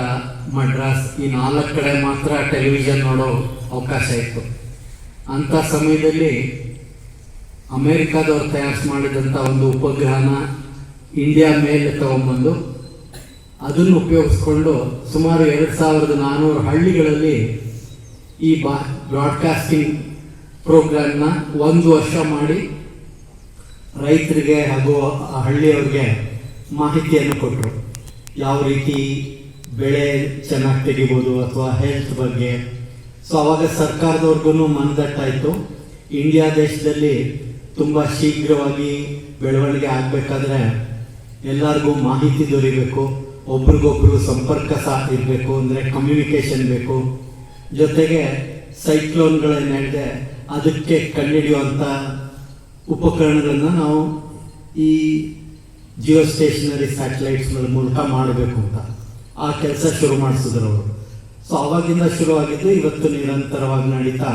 ಮಡ್ರಾಸ್, ಈ 4 ಕಡೆ ಮಾತ್ರ ಟೆಲಿವಿಷನ್ ನೋಡೋ ಅವಕಾಶ ಇತ್ತು. ಅಂಥ ಸಮಯದಲ್ಲಿ ಅಮೇರಿಕಾದವ್ರು ತಯಾರಿಸಿ ಮಾಡಿದಂಥ ಒಂದು ಉಪಗ್ರಹನ ಇಂಡಿಯಾ ಮೇಲೆ ತಗೊಂಬಂದು ಅದನ್ನು ಉಪಯೋಗಿಸ್ಕೊಂಡು ಸುಮಾರು 2400 ಹಳ್ಳಿಗಳಲ್ಲಿ ಈ ಬ್ರಾಡ್ಕಾಸ್ಟಿಂಗ್ ಪ್ರೋಗ್ರಾಮ್ನ 1 ವರ್ಷ ಮಾಡಿ ರೈತರಿಗೆ ಹಾಗೂ ಆ ಹಳ್ಳಿಯವ್ರಿಗೆ ಮಾಹಿತಿಯನ್ನು ಕೊಟ್ಟರು. ಯಾವ ರೀತಿ ಬೆಳೆ ಚೆನ್ನಾಗಿ ತೆಗಿಬೋದು ಅಥವಾ ಹೆಲ್ತ್ ಬಗ್ಗೆ. ಸೊ ಅವಾಗ ಸರ್ಕಾರದವ್ರಿಗೂ ಮನದಟ್ಟಾಯಿತು, ಇಂಡಿಯಾ ದೇಶದಲ್ಲಿ ತುಂಬ ಶೀಘ್ರವಾಗಿ ಬೆಳವಣಿಗೆ ಆಗಬೇಕಾದ್ರೆ ಎಲ್ಲರಿಗೂ ಮಾಹಿತಿ ದೊರೀಬೇಕು, ಒಬ್ರಿಗೊಬ್ರು ಸಂಪರ್ಕ ಸಹ ಇರಬೇಕು, ಅಂದರೆ ಕಮ್ಯುನಿಕೇಷನ್ ಬೇಕು. ಜೊತೆಗೆ ಸೈಕ್ಲೋನ್ಗಳೇನಿದೆ ಅದಕ್ಕೆ ಕಂಡುಹಿಡಿಯುವಂಥ ಉಪಕರಣಗಳನ್ನು ನಾವು ಈ ಜಿಯೋ ಸ್ಟೇಷನರಿ ಸ್ಯಾಟಲೈಟ್ಸ್ಗಳ ಮೂಲಕ ಮಾಡಬೇಕು ಅಂತ ಆ ಕೆಲಸ ಶುರು ಮಾಡಿಸಿದ್ರು ಅವರು. ಸೊ ಅವಾಗಿಂದ ಶುರುವಾಗಿದ್ದು ಇವತ್ತು ನಿರಂತರವಾಗಿ ನಡೀತಾ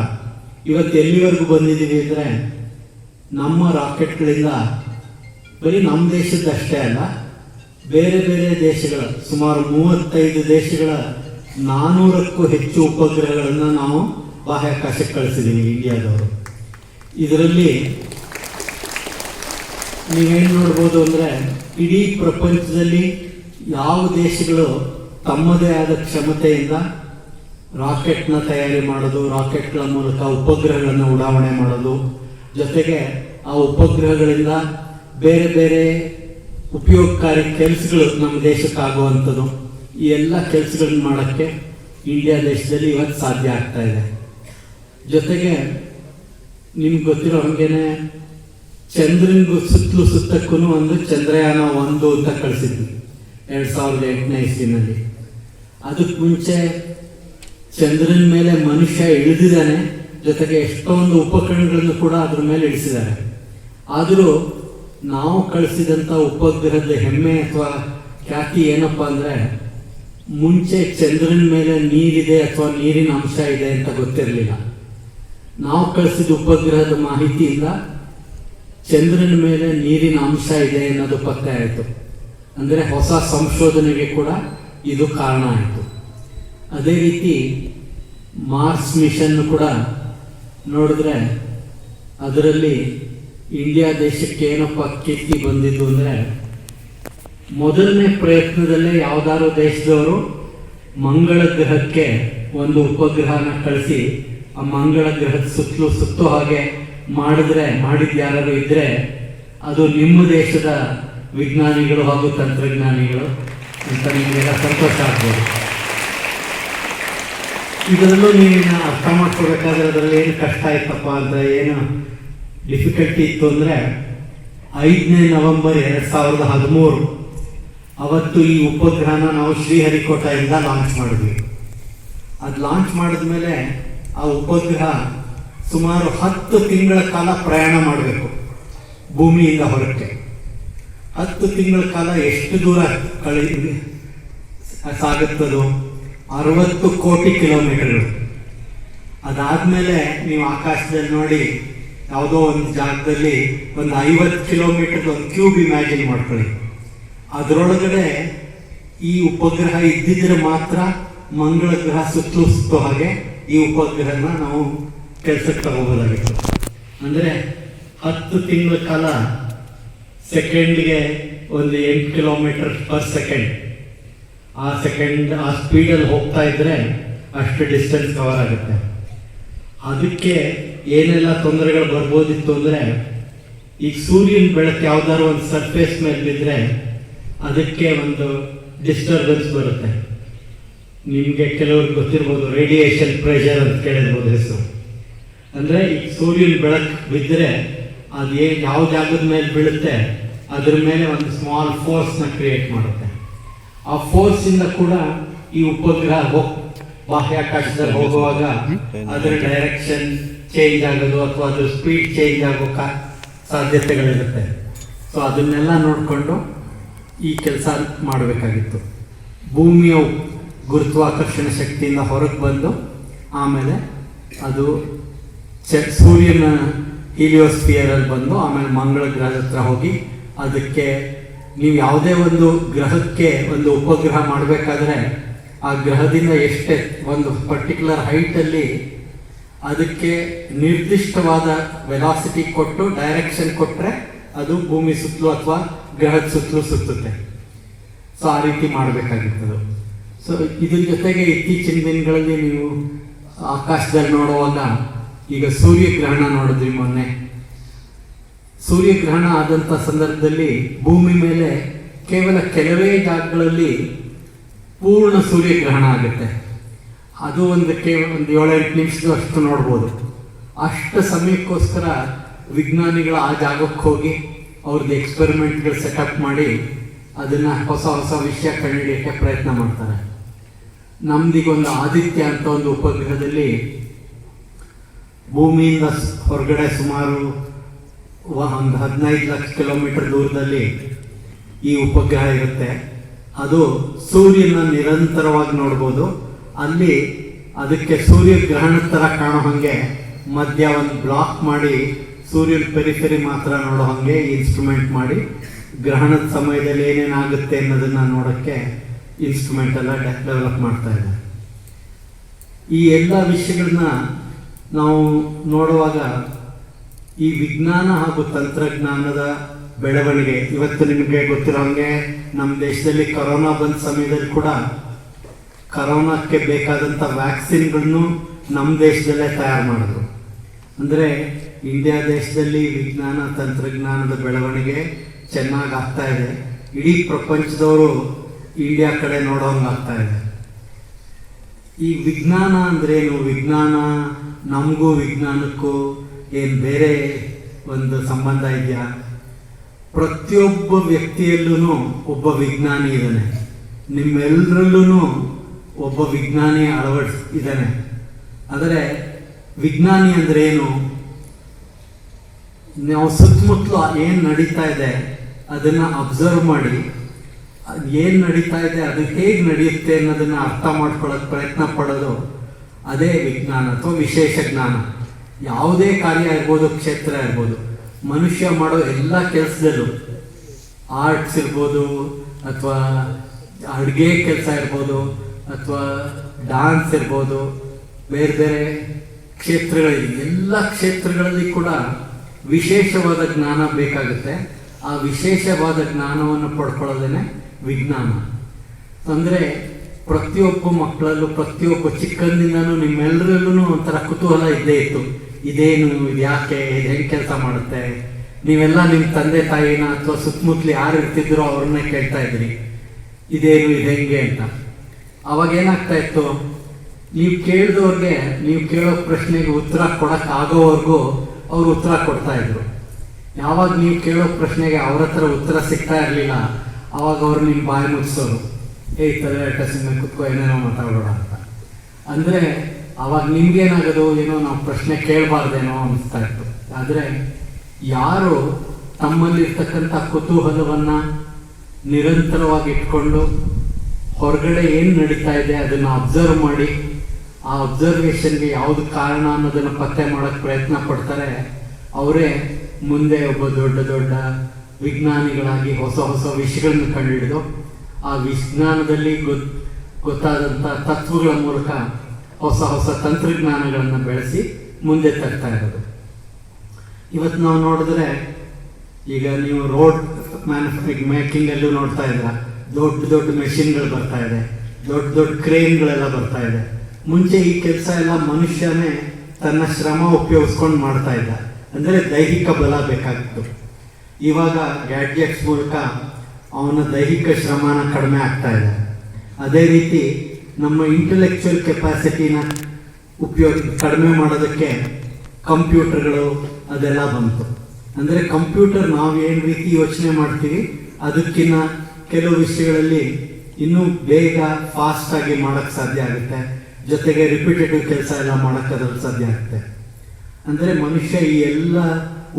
ಇವತ್ತು ಎಲ್ಲಿವರೆಗೂ ಬಂದಿದ್ದೀವಿ ಅಂದರೆ, ನಮ್ಮ ರಾಕೆಟ್ಗಳಿಂದ ಬರೀ ನಮ್ಮ ದೇಶದ್ದಷ್ಟೇ ಅಲ್ಲ, ಬೇರೆ ಬೇರೆ ದೇಶಗಳ ಸುಮಾರು 35 ದೇಶಗಳ 400ಕ್ಕೂ ಹೆಚ್ಚು ಉಪಗ್ರಹಗಳನ್ನು ನಾವು ಬಾಹ್ಯಾಕಾಶಕ್ಕೆ ಕಳಿಸಿದ್ದೀವಿ ಇಂಡಿಯಾದವರು. ಇದರಲ್ಲಿ ನೀವೇನು ನೋಡ್ಬೋದು ಅಂದರೆ, ಇಡೀ ಪ್ರಪಂಚದಲ್ಲಿ ಯಾವ ದೇಶಗಳು ತಮ್ಮದೇ ಆದ ಕ್ಷಮತೆಯಿಂದ ರಾಕೆಟ್ನ ತಯಾರಿ ಮಾಡೋದು, ರಾಕೆಟ್ಗಳ ಮೂಲಕ ಉಪಗ್ರಹಗಳನ್ನು ಉಡಾವಣೆ ಮಾಡೋದು, ಜೊತೆಗೆ ಆ ಉಪಗ್ರಹಗಳಿಂದ ಬೇರೆ ಬೇರೆ ಉಪಯೋಗಕಾರಿ ಕೆಲಸಗಳು ನಮ್ಮ ದೇಶಕ್ಕಾಗುವಂಥದ್ದು, ಈ ಎಲ್ಲ ಕೆಲಸಗಳನ್ನ ಮಾಡೋಕ್ಕೆ ಇಂಡಿಯಾ ದೇಶದಲ್ಲಿ ಇವತ್ತು ಸಾಧ್ಯ ಆಗ್ತಾ ಇದೆ. ಜೊತೆಗೆ ನಿಮ್ಗೆ ಗೊತ್ತಿರೋ ಹಂಗೇನೆ ಚಂದ್ರನಿಗೂ ಸುತ್ತಕ್ಕೂ ಒಂದು ಚಂದ್ರಯಾನ 1 ಅಂತ ಕಳಿಸಿದ್ವಿ 2008ನೇ ಇಸ್ವಿನಲ್ಲಿ. ಅದಕ್ಕೆ ಮುಂಚೆ ಚಂದ್ರನ ಮೇಲೆ ಮನುಷ್ಯ ಇಳಿದಿದ್ದಾನೆ, ಜೊತೆಗೆ ಎಷ್ಟೊಂದು ಉಪಕರಣಗಳನ್ನು ಕೂಡ ಅದ್ರ ಮೇಲೆ ಇಳಿಸಿದ್ದಾರೆ. ಆದರೂ ನಾವು ಕಳಿಸಿದಂಥ ಉಪಗ್ರಹದ ಹೆಮ್ಮೆ ಅಥವಾ ಖ್ಯಾತಿ ಏನಪ್ಪ ಅಂದರೆ, ಮುಂಚೆ ಚಂದ್ರನ ಮೇಲೆ ನೀರಿದೆ ಅಥವಾ ನೀರಿನ ಅಂಶ ಇದೆ ಅಂತ ಗೊತ್ತಿರಲಿಲ್ಲ. ನಾವು ಕಳಿಸಿದ ಉಪಗ್ರಹದ ಮಾಹಿತಿಯಿಂದ ಚಂದ್ರನ ಮೇಲೆ ನೀರಿನ ಅಂಶ ಇದೆ ಅನ್ನೋದು ಪತ್ತೆ ಆಯಿತು. ಅಂದರೆ ಹೊಸ ಸಂಶೋಧನೆಗೆ ಕೂಡ ಇದು ಕಾರಣ ಆಯಿತು. ಅದೇ ರೀತಿ ಮಾರ್ಸ್ ಮಿಷನ್ ಕೂಡ ನೋಡಿದ್ರೆ ಅದರಲ್ಲಿ ಇಂಡಿಯಾ ದೇಶಕ್ಕೆ ಏನಪ್ಪ ಕೀರ್ತಿ ಬಂದಿದ್ದು ಅಂದರೆ, ಮೊದಲನೇ ಪ್ರಯತ್ನದಲ್ಲೇ ಯಾವುದಾದ್ರು ದೇಶದವರು ಮಂಗಳ ಗ್ರಹಕ್ಕೆ ಒಂದು ಉಪಗ್ರಹನ ಕಳಿಸಿ ಆ ಮಂಗಳ ಗ್ರಹದ ಸುತ್ತೋ ಹಾಗೆ ಮಾಡಿದ್ಯಾರು ಇದ್ರೆ ಅದು ನಿಮ್ಮ ದೇಶದ ವಿಜ್ಞಾನಿಗಳು ಹಾಗೂ ತಂತ್ರಜ್ಞಾನಿಗಳು ಅಂತ ನಿಮಗೆಲ್ಲ ಸಂತೋಷ ಆಗ್ಬೋದು. ಇದರಲ್ಲೂ ನೀವು ಅರ್ಥ ಮಾಡ್ಕೋಬೇಕಾದ್ರೆ ಅದರಲ್ಲಿ ಏನು ಕಷ್ಟ ಆಯ್ತಪ್ಪ ಅಂದರೆ, ಏನು ಡಿಫಿಕಲ್ಟಿ ಇತ್ತು ಅಂದರೆ, 5ನೇ ನವೆಂಬರ್ 2013 ಅವತ್ತು ಈ ಉಪಗ್ರಹನ ನಾವು ಶ್ರೀಹರಿಕೋಟೆಯಿಂದ ಲಾಂಚ್ ಮಾಡಿದ್ವಿ. ಅದು ಲಾಂಚ್ ಮಾಡಿದ್ಮೇಲೆ ಆ ಉಪಗ್ರಹ ಸುಮಾರು 10 ತಿಂಗಳ ಕಾಲ ಪ್ರಯಾಣ ಮಾಡಬೇಕು ಭೂಮಿಯಿಂದ ಹೊರಕ್ಕೆ. 10 ತಿಂಗಳ ಕಾಲ ಎಷ್ಟು ದೂರ ಸಾಗುತ್ತದೋ 60 ಕೋಟಿ ಕಿಲೋಮೀಟರ್ಗಳು. ಅದಾದಮೇಲೆ ನೀವು ಆಕಾಶದಲ್ಲಿ ನೋಡಿ ಯಾವುದೋ ಒಂದು ಜಾಗದಲ್ಲಿ ಒಂದು 50 ಕಿಲೋಮೀಟರ್ ಒಂದು ಕ್ಯೂಬ್ ಇಮ್ಯಾಜಿನ್ ಮಾಡ್ಕೊಳ್ಳಿ. ಅದರೊಳಗಡೆ ಈ ಉಪಗ್ರಹ ಇದ್ದಿದ್ರೆ ಮಾತ್ರ ಮಂಗಳ ಗ್ರಹ ಸುತ್ತೋ ಹಾಗೆ ಈ ಉಪಗ್ರಹನ ನಾವು ಕೆಲಸಕ್ಕೆ ತಗೋಬೋದಾಗಿತ್ತು. ಅಂದರೆ 10 ತಿಂಗಳ ಕಾಲ ಸೆಕೆಂಡ್ಗೆ ಒಂದು 8 ಕಿಲೋಮೀಟರ್ ಪರ್ ಸೆಕೆಂಡ್ ಆ ಸ್ಪೀಡಲ್ಲಿ ಹೋಗ್ತಾ ಇದ್ರೆ ಅಷ್ಟು ಡಿಸ್ಟೆನ್ಸ್ ಕವರ್ ಆಗುತ್ತೆ. ಅದಕ್ಕೆ ಏನೆಲ್ಲ ತೊಂದರೆಗಳು ಬರ್ಬೋದಿತ್ತು ಅಂದರೆ, ಈಗ ಸೂರ್ಯನ ಬೆಳಕು ಯಾವ್ದಾದ್ರು ಒಂದು ಸರ್ಫೇಸ್ ಮೇಲೆ ಬಿದ್ದರೆ ಅದಕ್ಕೆ ಒಂದು ಡಿಸ್ಟರ್ಬೆನ್ಸ್ ಬರುತ್ತೆ. ನಿಮಗೆ ಕೆಲವ್ರಿಗೆ ಗೊತ್ತಿರ್ಬೋದು, ರೇಡಿಯೇಷನ್ ಪ್ರೆಷರ್ ಅಂತ ಕೇಳಿರ್ಬೋದು ಹೆಸರು. ಅಂದರೆ ಈಗ ಸೂರ್ಯನ ಬೆಳಕು ಬಿದ್ದರೆ ಅದು ಯಾವ ಜಾಗದ ಮೇಲೆ ಬೀಳುತ್ತೆ ಅದ್ರ ಮೇಲೆ ಒಂದು ಸ್ಮಾಲ್ ಫೋರ್ಸ್ನ ಕ್ರಿಯೇಟ್ ಮಾಡುತ್ತೆ. ಆ ಫೋರ್ಸಿಂದ ಕೂಡ ಈ ಉಪಗ್ರಹ ಬಾಹ್ಯಾಕಾಶದಲ್ಲಿ ಹೋಗುವಾಗ ಅದರ ಡೈರೆಕ್ಷನ್ ಚೇಂಜ್ ಆಗೋದು ಅಥವಾ ಅದ್ರ ಸ್ಪೀಡ್ ಚೇಂಜ್ ಆಗೋ ಸಾಧ್ಯತೆಗಳಿರುತ್ತೆ. ಸೊ ಅದನ್ನೆಲ್ಲ ನೋಡಿಕೊಂಡು ಈ ಕೆಲಸ ಮಾಡಬೇಕಾಗಿತ್ತು. ಭೂಮಿಯ ಗುರುತ್ವಾಕರ್ಷಣ ಶಕ್ತಿಯಿಂದ ಹೊರಗೆ ಬಂದು ಆಮೇಲೆ ಅದು ಸೂರ್ಯನ ಹೀಲಿಯೋಸ್ಫಿಯರಲ್ಲಿ ಬಂದು ಆಮೇಲೆ ಮಂಗಳ ಗ್ರಹದ ಹತ್ರ ಹೋಗಿ ಅದಕ್ಕೆ ನೀವು ಯಾವುದೇ ಒಂದು ಗ್ರಹಕ್ಕೆ ಒಂದು ಉಪಗ್ರಹ ಮಾಡಬೇಕಾದ್ರೆ ಆ ಗ್ರಹದಿಂದ ಎಷ್ಟೇ ಒಂದು ಪರ್ಟಿಕ್ಯುಲರ್ ಹೈಟಲ್ಲಿ ಅದಕ್ಕೆ ನಿರ್ದಿಷ್ಟವಾದ ವೆಲಾಸಿಟಿ ಕೊಟ್ಟು ಡೈರೆಕ್ಷನ್ ಕೊಟ್ಟರೆ ಅದು ಭೂಮಿ ಸುತ್ತಲೂ ಅಥವಾ ಗ್ರಹದ ಸುತ್ತಲೂ ಸುತ್ತುತ್ತೆ. ಸೊ ಆ ರೀತಿ ಮಾಡಬೇಕಾಗಿತ್ತು. ಸೊ ಇದ್ರ ಜೊತೆಗೆ ಇತ್ತೀಚಿನ ದಿನಗಳಲ್ಲಿ ನೀವು ಆಕಾಶದಲ್ಲಿ ನೋಡುವಾಗ ಈಗ ಸೂರ್ಯಗ್ರಹಣ ನೋಡಿದ್ರಿ ಮೊನ್ನೆ. ಸೂರ್ಯಗ್ರಹಣ ಆದಂಥ ಸಂದರ್ಭದಲ್ಲಿ ಭೂಮಿ ಮೇಲೆ ಕೇವಲ ಕೆಲವೇ ಜಾಗಗಳಲ್ಲಿ ಪೂರ್ಣ ಸೂರ್ಯಗ್ರಹಣ ಆಗುತ್ತೆ. ಅದು ಒಂದು 7-8 ನಿಮಿಷದ ಅಷ್ಟು ನೋಡ್ಬೋದು. ಅಷ್ಟು ಸಮಯಕ್ಕೋಸ್ಕರ ವಿಜ್ಞಾನಿಗಳು ಆ ಜಾಗಕ್ಕೆ ಹೋಗಿ ಅವ್ರದ್ದು ಎಕ್ಸ್ಪೆರಿಮೆಂಟ್ಗಳು ಸೆಟಪ್ ಮಾಡಿ ಅದನ್ನು ಹೊಸ ಹೊಸ ವಿಷಯ ಕಂಡುಹಿಡಿಯೋಕ್ಕೆ ಪ್ರಯತ್ನ ಮಾಡ್ತಾರೆ. ನಮ್ದೀಗೊಂದು ಆದಿತ್ಯ ಅಂತ ಒಂದು ಉಪಗ್ರಹದಲ್ಲಿ ಭೂಮಿಯಿಂದ ಹೊರಗಡೆ ಸುಮಾರು ಒಂದು 15 ಲಕ್ಷ ಕಿಲೋಮೀಟರ್ ದೂರದಲ್ಲಿ ಈ ಉಪಗ್ರಹ ಇರುತ್ತೆ. ಅದು ಸೂರ್ಯನ ನಿರಂತರವಾಗಿ ನೋಡ್ಬೋದು. ಅಲ್ಲಿ ಅದಕ್ಕೆ ಸೂರ್ಯಗ್ರಹಣದ ಥರ ಕಾಣೋ ಹಾಗೆ ಮಧ್ಯ ಒಂದು ಬ್ಲಾಕ್ ಮಾಡಿ ಸೂರ್ಯನ ಪೆರಿಫೆರಿ ಮಾತ್ರ ನೋಡೋ ಹಾಗೆ ಇನ್ಸ್ಟ್ರೂಮೆಂಟ್ ಮಾಡಿ ಗ್ರಹಣದ ಸಮಯದಲ್ಲಿ ಏನೇನಾಗುತ್ತೆ ಅನ್ನೋದನ್ನು ನೋಡೋಕ್ಕೆ ಇನ್ಸ್ಟ್ರೂಮೆಂಟ್ ಎಲ್ಲ ಡೆವಲಪ್ ಮಾಡ್ತಾ ಇದೆ. ಈ ಎಲ್ಲ ವಿಷಯಗಳನ್ನ ನಾವು ನೋಡುವಾಗ ಈ ವಿಜ್ಞಾನ ಹಾಗೂ ತಂತ್ರಜ್ಞಾನದ ಬೆಳವಣಿಗೆ ಇವತ್ತು ನಿಮಗೆ ಗೊತ್ತಿರೋ ಹಾಗೆ ನಮ್ಮ ದೇಶದಲ್ಲಿ ಕೊರೋನಾ ಬಂದ ಸಮಯದಲ್ಲಿ ಕೂಡ ಕರೋನಾಕ್ಕೆ ಬೇಕಾದಂಥ ವ್ಯಾಕ್ಸಿನ್ಗಳನ್ನು ನಮ್ಮ ದೇಶದಲ್ಲೇ ತಯಾರು ಮಾಡಿದ್ರು. ಅಂದರೆ ಇಂಡಿಯಾ ದೇಶದಲ್ಲಿ ವಿಜ್ಞಾನ ತಂತ್ರಜ್ಞಾನದ ಬೆಳವಣಿಗೆ ಚೆನ್ನಾಗಿ ಆಗ್ತಾ ಇದೆ. ಇಡೀ ಪ್ರಪಂಚದವರು ಇಂಡಿಯಾ ಕಡೆ ನೋಡೋಂಗೆ ಆಗ್ತಾ ಇದೆ. ಈ ವಿಜ್ಞಾನ ಅಂದ್ರೇನು? ವಿಜ್ಞಾನ ನಮಗೂ ವಿಜ್ಞಾನಕ್ಕೂ ಏನು ಬೇರೆ ಒಂದು ಸಂಬಂಧ ಇದೆಯಾ? ಪ್ರತಿಯೊಬ್ಬ ವ್ಯಕ್ತಿಯಲ್ಲೂ ಒಬ್ಬ ವಿಜ್ಞಾನಿ ಇದ್ದಾನೆ. ನಿಮ್ಮೆಲ್ಲರಲ್ಲೂ ಒಬ್ಬ ವಿಜ್ಞಾನಿ ಇದ್ದಾನೆ. ಆದರೆ ವಿಜ್ಞಾನಿ ಅಂದ್ರೆ ಏನು? ನಾವು ಸುತ್ತಮುತ್ತಲು ಏನು ನಡೀತಾ ಇದೆ ಅದನ್ನು ಅಬ್ಸರ್ವ್ ಮಾಡಿ ಏನು ನಡೀತಾ ಇದೆ, ಅದು ಹೇಗೆ ನಡೆಯುತ್ತೆ ಅನ್ನೋದನ್ನು ಅರ್ಥ ಮಾಡ್ಕೊಳ್ಳೋಕೆ ಪ್ರಯತ್ನ ಪಡೋದು ಅದೇ ವಿಜ್ಞಾನ ಅಥವಾ ವಿಶೇಷ ಜ್ಞಾನ. ಯಾವುದೇ ಕಾರ್ಯ ಇರ್ಬೋದು, ಕ್ಷೇತ್ರ ಇರ್ಬೋದು, ಮನುಷ್ಯ ಮಾಡೋ ಎಲ್ಲ ಕೆಲಸದಲ್ಲೂ ಆರ್ಟ್ಸ್ ಇರ್ಬೋದು ಅಥವಾ ಅಡುಗೆ ಕೆಲಸ ಇರ್ಬೋದು ಅಥವಾ ಡಾನ್ಸ್ ಇರ್ಬೋದು, ಬೇರೆ ಬೇರೆ ಕ್ಷೇತ್ರಗಳಿದೆ. ಎಲ್ಲ ಕ್ಷೇತ್ರಗಳಲ್ಲಿ ಕೂಡ ವಿಶೇಷವಾದ ಜ್ಞಾನ ಬೇಕಾಗುತ್ತೆ. ಆ ವಿಶೇಷವಾದ ಜ್ಞಾನವನ್ನು ಪಡ್ಕೊಳ್ಳೋದೇನೆ ವಿಜ್ಞಾನ. ಅಂದರೆ ಪ್ರತಿಯೊಬ್ಬ ಮಕ್ಕಳಲ್ಲೂ ಪ್ರತಿಯೊಬ್ಬ ಚಿಕ್ಕಂದಿನೂ ನಿಮ್ಮೆಲ್ಲರಲ್ಲೂ ಒಂಥರ ಕುತೂಹಲ ಇದ್ದೇ ಇತ್ತು. ಇದೇನು, ಇದು ಯಾಕೆ, ಇದು ಹೆಂಗೆ ಕೆಲಸ ಮಾಡುತ್ತೆ? ನೀವೆಲ್ಲ ನಿಮ್ಮ ತಂದೆ ತಾಯಿನ ಅಥವಾ ಸುತ್ತಮುತ್ತಲು ಯಾರು ಇರ್ತಿದ್ರೋ ಅವ್ರನ್ನೇ ಕೇಳ್ತಾ ಇದ್ರಿ ಇದೇನು, ಇದು ಹೆಂಗೆ ಅಂತ. ಅವಾಗ ಏನಾಗ್ತಾ ಇತ್ತು, ನೀವು ಕೇಳಿದವ್ರಿಗೆ ನೀವು ಕೇಳೋ ಪ್ರಶ್ನೆಗೆ ಉತ್ತರ ಕೊಡೋಕೆ ಆಗೋವರೆಗೂ ಅವರು ಉತ್ತರ ಕೊಡ್ತಾ ಇದ್ರು. ಯಾವಾಗ ನೀವು ಕೇಳೋ ಪ್ರಶ್ನೆಗೆ ಅವ್ರ ಹತ್ರ ಉತ್ತರ ಸಿಗ್ತಾ ಇರಲಿಲ್ಲ ಅವಾಗ ಅವರು ನಿಮ್ಮ ಬಾಯಿ ಮುಗಿಸೋರು, ಈ ತಲೆ ಸುಮ್ಮನೆ ಕುತ್ಕೋ ಏನೇನೋ ಮಾತಾಡೋಣ ಅಂತ. ಅಂದರೆ ಅವಾಗ ನಿಮ್ಗೇನಾಗೋದು, ಏನೋ ನಾವು ಪ್ರಶ್ನೆ ಕೇಳಬಾರ್ದೇನೋ ಅನಿಸ್ತಾ ಇತ್ತು. ಆದರೆ ಯಾರು ತಮ್ಮಲ್ಲಿರ್ತಕ್ಕಂಥ ಕುತೂಹಲವನ್ನು ನಿರಂತರವಾಗಿ ಇಟ್ಕೊಂಡು ಹೊರಗಡೆ ಏನು ನಡೀತಾ ಇದೆ ಅದನ್ನು ಅಬ್ಸರ್ವ್ ಮಾಡಿ ಆ ಅಬ್ಸರ್ವೇಷನ್ಗೆ ಯಾವುದು ಕಾರಣ ಅನ್ನೋದನ್ನು ಪತ್ತೆ ಮಾಡೋಕ್ಕೆ ಪ್ರಯತ್ನ ಪಡ್ತಾರೆ, ಅವರೇ ಮುಂದೆ ಒಬ್ಬ ದೊಡ್ಡ ದೊಡ್ಡ ವಿಜ್ಞಾನಿಗಳಾಗಿ ಹೊಸ ಹೊಸ ವಿಷಯಗಳನ್ನು ಕಂಡುಹಿಡಿದು ಆ ವಿಜ್ಞಾನದಲ್ಲಿ ಗೊತ್ತಾದಂಥ ತತ್ವಗಳ ಮೂಲಕ ಹೊಸ ಹೊಸ ತಂತ್ರಜ್ಞಾನಗಳನ್ನು ಬೆಳೆಸಿ ಮುಂದೆ ತರ್ತಾ ಇರೋದು. ಇವತ್ತು ನಾವು ನೋಡಿದ್ರೆ ಈಗ ನೀವು ರೋಡ್ ಮೇಕಿಂಗಲ್ಲೂ ನೋಡ್ತಾ ಇದ್ದೀರ, ದೊಡ್ಡ ದೊಡ್ಡ ಮೆಷಿನ್ಗಳು ಬರ್ತಾ ಇದೆ, ದೊಡ್ಡ ದೊಡ್ಡ ಕ್ರೇನ್ಗಳೆಲ್ಲ ಬರ್ತಾ ಇದೆ. ಮುಂಚೆ ಈ ಕೆಲಸ ಎಲ್ಲ ಮನುಷ್ಯನೇ ತನ್ನ ಶ್ರಮ ಉಪಯೋಗಿಸ್ಕೊಂಡು ಮಾಡ್ತಾ ಇದ್ದ, ಅಂದರೆ ದೈಹಿಕ ಬಲ ಬೇಕಾಗಿತ್ತು. ಇವಾಗ ಗ್ಯಾಡ್ಜೆಟ್ಸ್ ಮೂಲಕ ಅವನ ದೈಹಿಕ ಶ್ರಮನ ಕಡಿಮೆ ಆಗ್ತಾ ಇದೆ. ಅದೇ ರೀತಿ ನಮ್ಮ ಇಂಟೆಲೆಕ್ಚುಯಲ್ ಕೆಪಾಸಿಟಿನ ಕಡಿಮೆ ಮಾಡೋದಕ್ಕೆ ಕಂಪ್ಯೂಟರ್ಗಳು ಅದೆಲ್ಲ ಬಂತು. ಅಂದರೆ ಕಂಪ್ಯೂಟರ್ ನಾವು ಏನು ರೀತಿ ಯೋಚನೆ ಮಾಡ್ತೀವಿ ಅದಕ್ಕಿಂತ ಕೆಲವು ವಿಷಯಗಳಲ್ಲಿ ಇನ್ನೂ ಬೇಗ ಫಾಸ್ಟಾಗಿ ಮಾಡೋಕ್ಕೆ ಸಾಧ್ಯ ಆಗುತ್ತೆ. ಜೊತೆಗೆ ರಿಪಿಟೇಟಿವ್ ಕೆಲಸ ಎಲ್ಲ ಮಾಡೋಕ್ಕೆ ಅದ್ರಲ್ಲಿ ಸಾಧ್ಯ ಆಗುತ್ತೆ. ಅಂದರೆ ಮನುಷ್ಯ ಈ ಎಲ್ಲ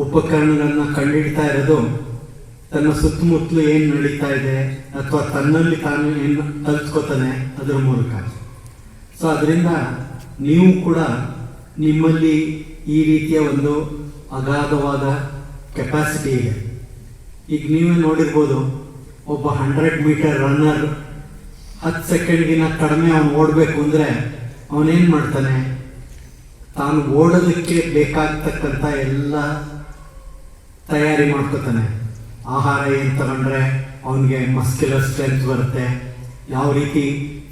ಉಪಕರಣಗಳನ್ನ ಕಂಡುಹಿಡ್ತಾ ಇರೋದು ತನ್ನ ಸುತ್ತಮುತ್ತಲು ಏನು ನಡೀತಾ ಇದೆ ಅಥವಾ ತನ್ನಲ್ಲಿ ತಾನು ಏನು ಕಲ್ತ್ಕೋತಾನೆ ಅದರ ಮೂಲಕ. ಸೊ ಅದರಿಂದ ನೀವು ಕೂಡ ನಿಮ್ಮಲ್ಲಿ ಈ ರೀತಿಯ ಒಂದು ಅಗಾಧವಾದ ಕೆಪಾಸಿಟಿ ಇದೆ. ಈಗ ನೀವೇ ನೋಡಿರ್ಬೋದು, ಒಬ್ಬ 100 ಮೀಟರ್ ರನ್ನರ್ 10 ಸೆಕೆಂಡ್ಗಿನ ಕಡಿಮೆ ಅವನು ಓಡಬೇಕು ಅಂದರೆ ಅವನೇನು ಮಾಡ್ತಾನೆ, ತಾನು ಓಡೋದಕ್ಕೆ ಬೇಕಾಗ್ತಕ್ಕಂಥ ಎಲ್ಲ ತಯಾರಿ ಮಾಡ್ಕೋತಾನೆ. ಆಹಾರ ಏನು ತಗೊಂಡ್ರೆ ಅವನಿಗೆ ಮಸ್ಕ್ಯುಲರ್ ಸ್ಟ್ರೆಂತ್ ಬರುತ್ತೆ, ಯಾವ ರೀತಿ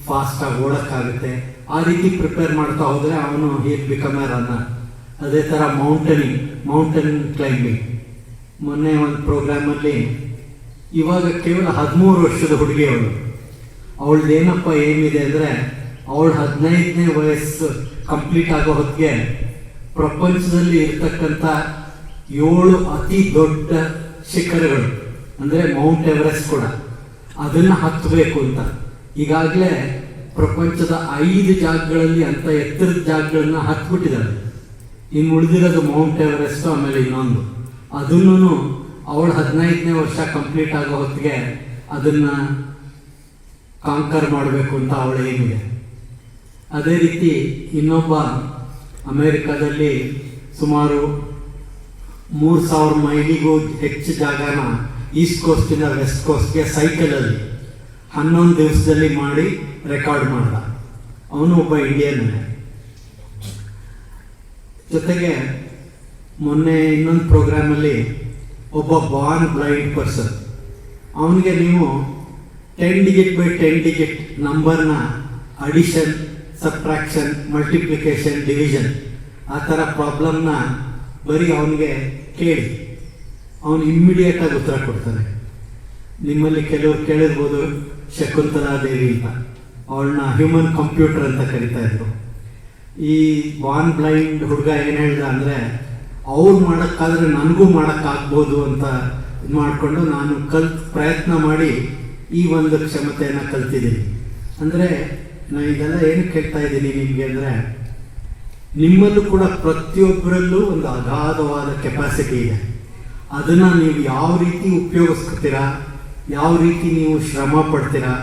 ಫಾಸ್ಟಾಗಿ ಓಡೋಕ್ಕಾಗುತ್ತೆ ಆ ರೀತಿ ಪ್ರಿಪೇರ್ ಮಾಡ್ತಾ ಹೋದರೆ ಅವನು ಹೀಗೆ ಬಿಕಮ್ ಎ ರನ್ನರ್. ಅದೇ ಥರ ಮೌಂಟೇನ್ ಕ್ಲೈಂಬಿಂಗ್. ಮೊನ್ನೆ ಒಂದು ಪ್ರೋಗ್ರಾಮಲ್ಲಿ ಇವಾಗ ಕೇವಲ 13 ವರ್ಷದ ಹುಡುಗಿ ಅವಳದ್ದು ಏನಪ್ಪ ಏನಿದೆ ಅಂದರೆ, ಅವಳು 15ನೇ ವಯಸ್ಸು ಕಂಪ್ಲೀಟ್ ಆಗೋ ಹೊತ್ತಿಗೆ ಪ್ರಪಂಚದಲ್ಲಿ ಇರ್ತಕ್ಕಂಥ 7 ಅತಿ ದೊಡ್ಡ ಶಿಖರಗಳು ಅಂದರೆ ಮೌಂಟ್ ಎವರೆಸ್ಟ್ ಕೂಡ ಅದನ್ನು ಹತ್ತಬೇಕು ಅಂತ ಈಗಾಗಲೇ ಪ್ರಪಂಚದ 5 ಜಾಗಗಳಲ್ಲಿ ಅಂತ ಎತ್ತರದ ಜಾಗಗಳನ್ನ ಹತ್ಬಿಟ್ಟಿದ್ದಾರೆ. ಇನ್ನು ಉಳಿದಿರೋದು ಮೌಂಟ್ ಎವರೆಸ್ಟ್, ಆಮೇಲೆ ಇನ್ನೊಂದು. ಅದನ್ನು ಅವಳು 15ನೇ ವರ್ಷ ಕಂಪ್ಲೀಟ್ ಆಗೋ ಹೊತ್ತಿಗೆ ಅದನ್ನು ಕಾಂಕರ್ ಮಾಡಬೇಕು ಅಂತ ಅವಳು ಏನಿದೆ. ಅದೇ ರೀತಿ ಇನ್ನೊಬ್ಬ ಅಮೇರಿಕಾದಲ್ಲಿ ಸುಮಾರು 3000 ಮೈಲಿಗೂ ಹೆಚ್ಚು ಜಾಗನ ಈಸ್ಟ್ ಕೋಸ್ಟಿಂದ ವೆಸ್ಟ್ ಕೋಸ್ಟ್ಗೆ ಸೈಕಲಲ್ಲಿ 11 ದಿವಸದಲ್ಲಿ ಮಾಡಿ ರೆಕಾರ್ಡ್ ಮಾಡ್ದ. ಅವನು ಒಬ್ಬ ಇಂಡಿಯನ್. ಜೊತೆಗೆ ಮೊನ್ನೆ ಇನ್ನೊಂದು ಪ್ರೋಗ್ರಾಮಲ್ಲಿ ಒಬ್ಬ ಬಾರ್ನ್ ಬ್ಲೈಂಡ್ ಪರ್ಸನ್, ಅವನಿಗೆ ನೀವು 10 ಡಿಜಿಟ್ ಬೈ 10 ಡಿಜಿಟ್ ನಂಬರ್ನ ಅಡಿಷನ್, ಸಬ್ಟ್ರಾಕ್ಷನ್, ಮಲ್ಟಿಪ್ಲಿಕೇಶನ್, ಡಿವಿಷನ್ ಆ ಥರ ಪ್ರಾಬ್ಲಮ್ನ ಬರೀ ಅವನಿಗೆ ಕೇಳಿ ಅವನು ಇಮ್ಮಿಡಿಯೇಟಾಗಿ ಉತ್ತರ ಕೊಡ್ತಾನೆ. ನಿಮ್ಮಲ್ಲಿ ಕೆಲವರು ಕೇಳಿರ್ಬೋದು ಶಕುಂತಲಾ ದೇವಿ ಅಂತ, ಅವಳನ್ನ ಹ್ಯೂಮನ್ ಕಂಪ್ಯೂಟರ್ ಅಂತ ಕರಿತಾ ಇದ್ರು. ಈ ಬಾರ್ನ್ ಬ್ಲೈಂಡ್ ಹುಡುಗ ಏನು ಹೇಳ್ದ ಅಂದರೆ, ಅವ್ರು ಮಾಡೋಕ್ಕಾದ್ರೆ ನನಗೂ ಮಾಡೋಕ್ಕಾಗ್ಬೋದು ಅಂತ ಇದು ಮಾಡಿಕೊಂಡು ನಾನು ಪ್ರಯತ್ನ ಮಾಡಿ ಈ ಒಂದು ಕ್ಷಮತೆಯನ್ನು ಕಲ್ತಿದ್ದೀನಿ. ಅಂದರೆ ನಾನು ಇದೆಲ್ಲ ಏನು ಕೇಳ್ತಾ ಇದ್ದೀನಿ ನಿಮಗೆ ಅಂದರೆ, ನಿಮ್ಮಲ್ಲೂ ಕೂಡ ಪ್ರತಿಯೊಬ್ಬರಲ್ಲೂ ಒಂದು ಅಗಾಧವಾದ ಕೆಪಾಸಿಟಿ ಇದೆ. ಅದನ್ನು ನೀವು ಯಾವ ರೀತಿ ಉಪಯೋಗಿಸ್ಕೊತೀರಾ, ಯಾವ ರೀತಿ ನೀವು ಶ್ರಮ ಪಡ್ತೀರಾ,